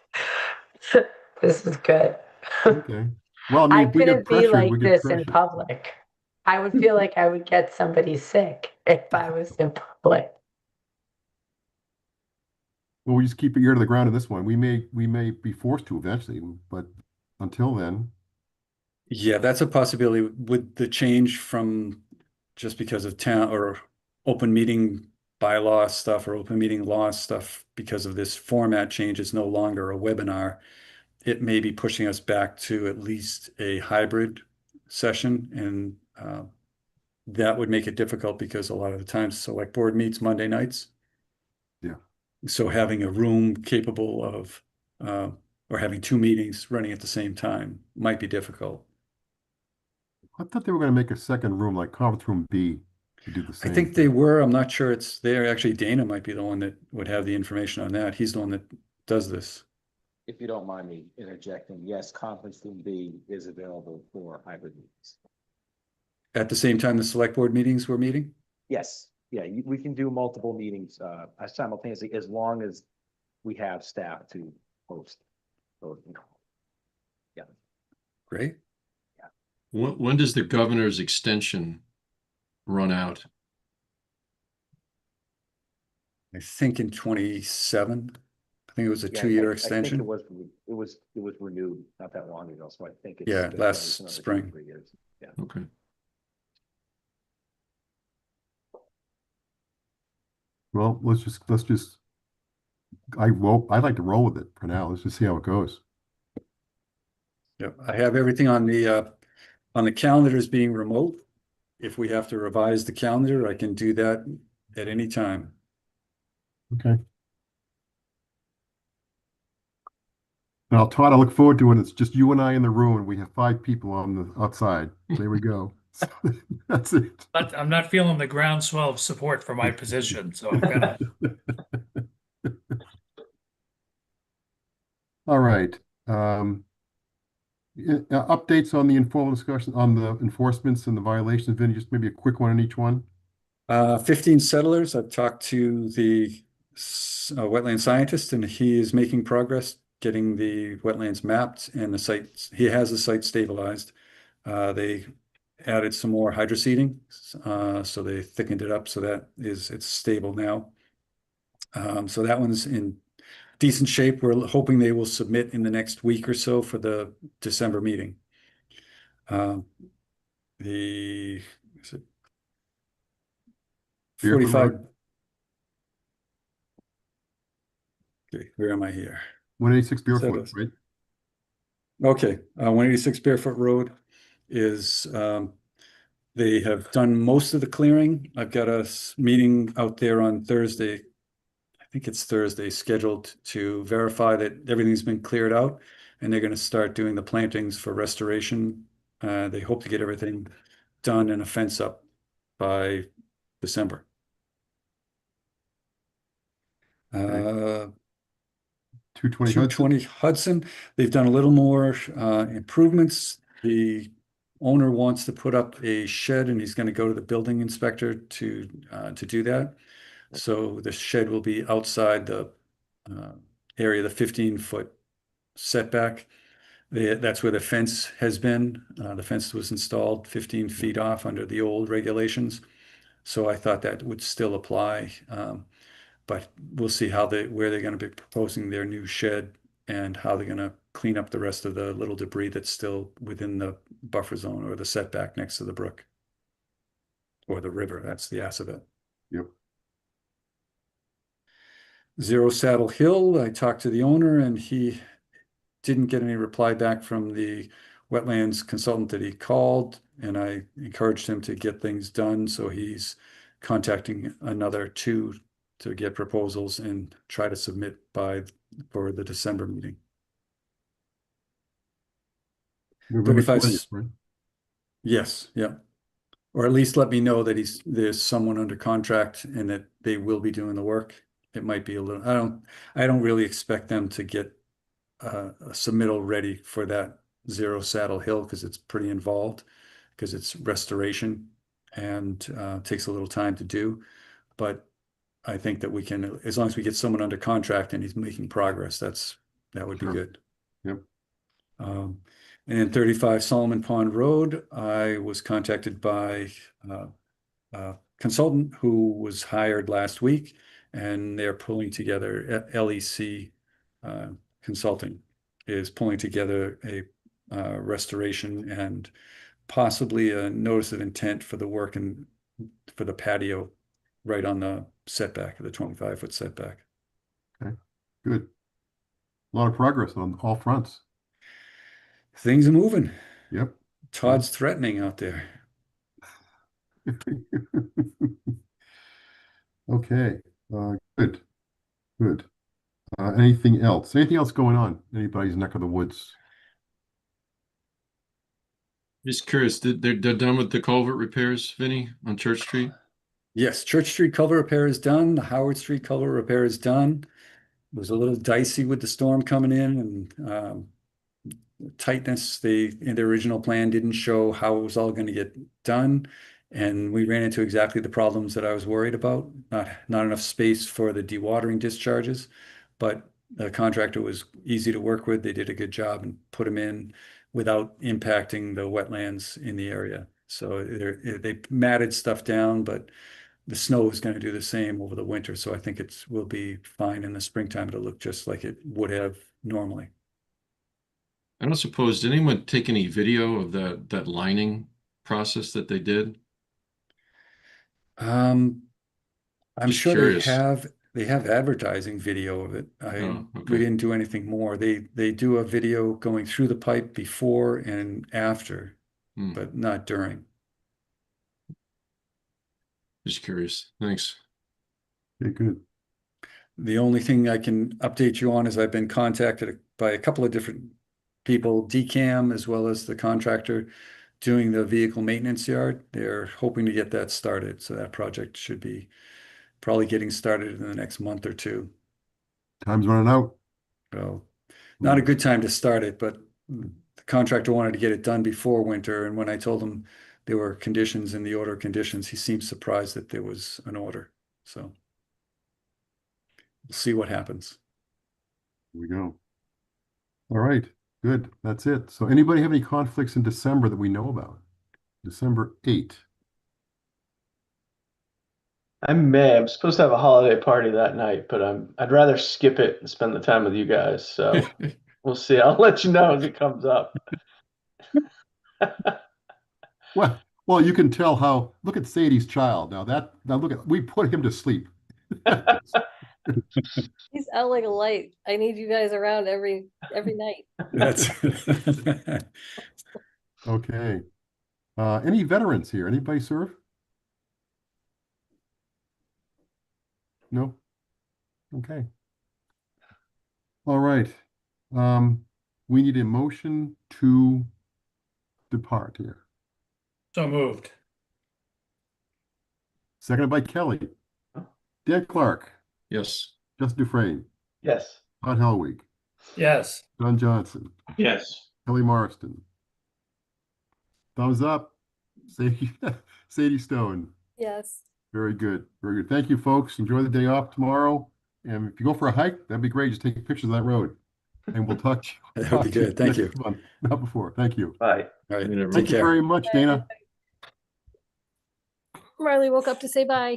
This is good. Okay. Well, I I mean, if we get couldn't be pressured, like we get this in pressured. public. I would feel like I would get somebody sick if I was in public. Well, we just keep your ear to the ground on this one. We may be forced to eventually, but until then, yeah, that's a possibility with the change from just because of town or open meeting bylaw stuff or open meeting law stuff, because of this format change, is no longer a webinar. It may be pushing us back to at least a hybrid session, and that would make it difficult because a lot of the times select board meets Monday nights. Yeah. So having a room capable of, or having two meetings running at the same time might be difficult. I thought they were going to make a second room like conference room B to do the I same. think they were. I'm not sure it's there. Actually, Dana might be the one that would have the information on that. He's the one that does this. If you don't mind me interjecting, yes, conference room B is available for hybrid meetings. At the same time the select board meetings were meeting? Yes, yeah, we can do multiple meetings simultaneously as long as we have staff to host. So, yeah. Great. When does the governor's extension run out? I think in 27. I think it was a Yeah, 2-year I think extension. it was renewed not that long ago, so I think it's Yeah, good last for another spring. 2 or 3 years. Yeah. Okay. Well, let's just. I'd like to roll with it for now. Let's just see how it goes. Yep. I have everything on the calendars being remote. If we have to revise the calendar, I can do that at any time. Okay. Now, Todd, I look forward to when it's just you and I in the room and we have 5 people on the outside. There we go. So, that's it. But I'm not feeling the groundswell of support for my position, so I'm gonna. All right. Updates on the informal discussion on the enforcements and the violations. Vinny, just maybe a quick one on each one. 15 settlers. I've talked to the wetland scientist, and he is making progress getting the wetlands mapped and the site. He has the site stabilized. They added some more hydroseeding, so they thickened it up so that it's stable now. So that one's in decent shape. We're hoping they will submit in the next week or so for the December meeting. Is it 45? Okay, where am I here? 186 Barefoot, right? Okay, 186 Barefoot Road is, they have done most of the clearing. I've got a meeting out there on Thursday. I think it's Thursday, scheduled to verify that everything's been cleared out, and they're going to start doing the plantings for restoration. They hope to get everything done and a fence up by December. 220 Hudson. They've done a little more improvements. The owner wants to put up a shed, and he's going to go to the building inspector to do that. So the shed will be outside the area, the 15-foot setback. That's where the fence has been. The fence was installed 15 feet off under the old regulations. So I thought that would still apply. But we'll see where they're going to be proposing their new shed and how they're going to clean up the rest of the little debris that's still within the buffer zone or the setback next to the brook or the river. That's the Assabet. Yep. Zero Saddle Hill, I talked to the owner and he didn't get any reply back from the wetlands consultant that he called, and I encouraged him to get things done. So he's contacting another two to get proposals and try to submit for the December meeting. November 35 20th, right? Yes, yeah. Or at least let me know that there's someone under contract and that they will be doing the work. It might be a little, I don't really expect them to get a submittal ready for that Zero Saddle Hill because it's pretty involved, because it's restoration and takes a little time to do. But I think that we can, as long as we get someone under contract and he's making progress, that would be good. Yep. And then 35 Solomon Pond Road, I was contacted by a consultant who was hired last week, and they're pulling together, LEC Consulting is pulling together a restoration and possibly a notice of intent for the work and for the patio right on the setback, the 25-foot setback. Okay, good. A lot of progress on all fronts. Things are moving. Yep. Todd's threatening out there. Okay, good, good. Anything else? Anything else going on? Anybody's neck of the woods? Just curious, they're done with the culvert repairs, Vinny, on Church Street? Yes, Church Street culvert repair is done. The Howard Street culvert repair is done. It was a little dicey with the storm coming in and tightness. In the original plan didn't show how it was all going to get done. And we ran into exactly the problems that I was worried about. Not enough space for the dewatering discharges, but the contractor was easy to work with. They did a good job and put them in without impacting the wetlands in the area. So they matted stuff down, but the snow is going to do the same over the winter. So I think it will be fine in the springtime. It'll look just like it would have normally. I don't suppose, did anyone take any video of that lining process that they did? I'm Just sure curious. they have advertising video of it. Oh, We okay. didn't do anything more. They do a video going through the pipe before and after, Hmm. but not during. Just curious. Thanks. Okay, good. The only thing I can update you on is I've been contacted by a couple of different people, DCAM as well as the contractor doing the vehicle maintenance yard. They're hoping to get that started. So that project should be probably getting started in the next month or two. Time's running out. So not a good time to start it, but the contractor wanted to get it done before winter. And when I told him there were conditions in the order of conditions, he seemed surprised that there was an order. So we'll see what happens. Here we go. All right, good. That's it. So anybody have any conflicts in December that we know about? December 8th. I'm supposed to have a holiday party that night, but I'd rather skip it and spend the time with you guys. So we'll see. I'll let you know as it comes up. Well, you can tell how, look at Sadie's child. Now we put him to sleep. He's out like a light. I need you guys around every night. That's Okay. Any veterans here? Anybody serve? No? Okay. All right. We need a motion to depart here. So moved. Seconded by Kelly. Dan Clark, Yes. Justin Dufresne, Yes. Todd Helwig, Yes. Don Johnson, Yes. Kelly Marston. Thumbs up. Sadie Stone. Yes. Very good. Very good. Thank you, folks. Enjoy the day off tomorrow. And if you go for a hike, that'd be great. Just take pictures of that road. And we'll talk to you. That would be talk to you good. Thank you. next month, not before. Thank you. Bye. All right, Good take Thank you care. very much, Dana. Marley woke up to say bye.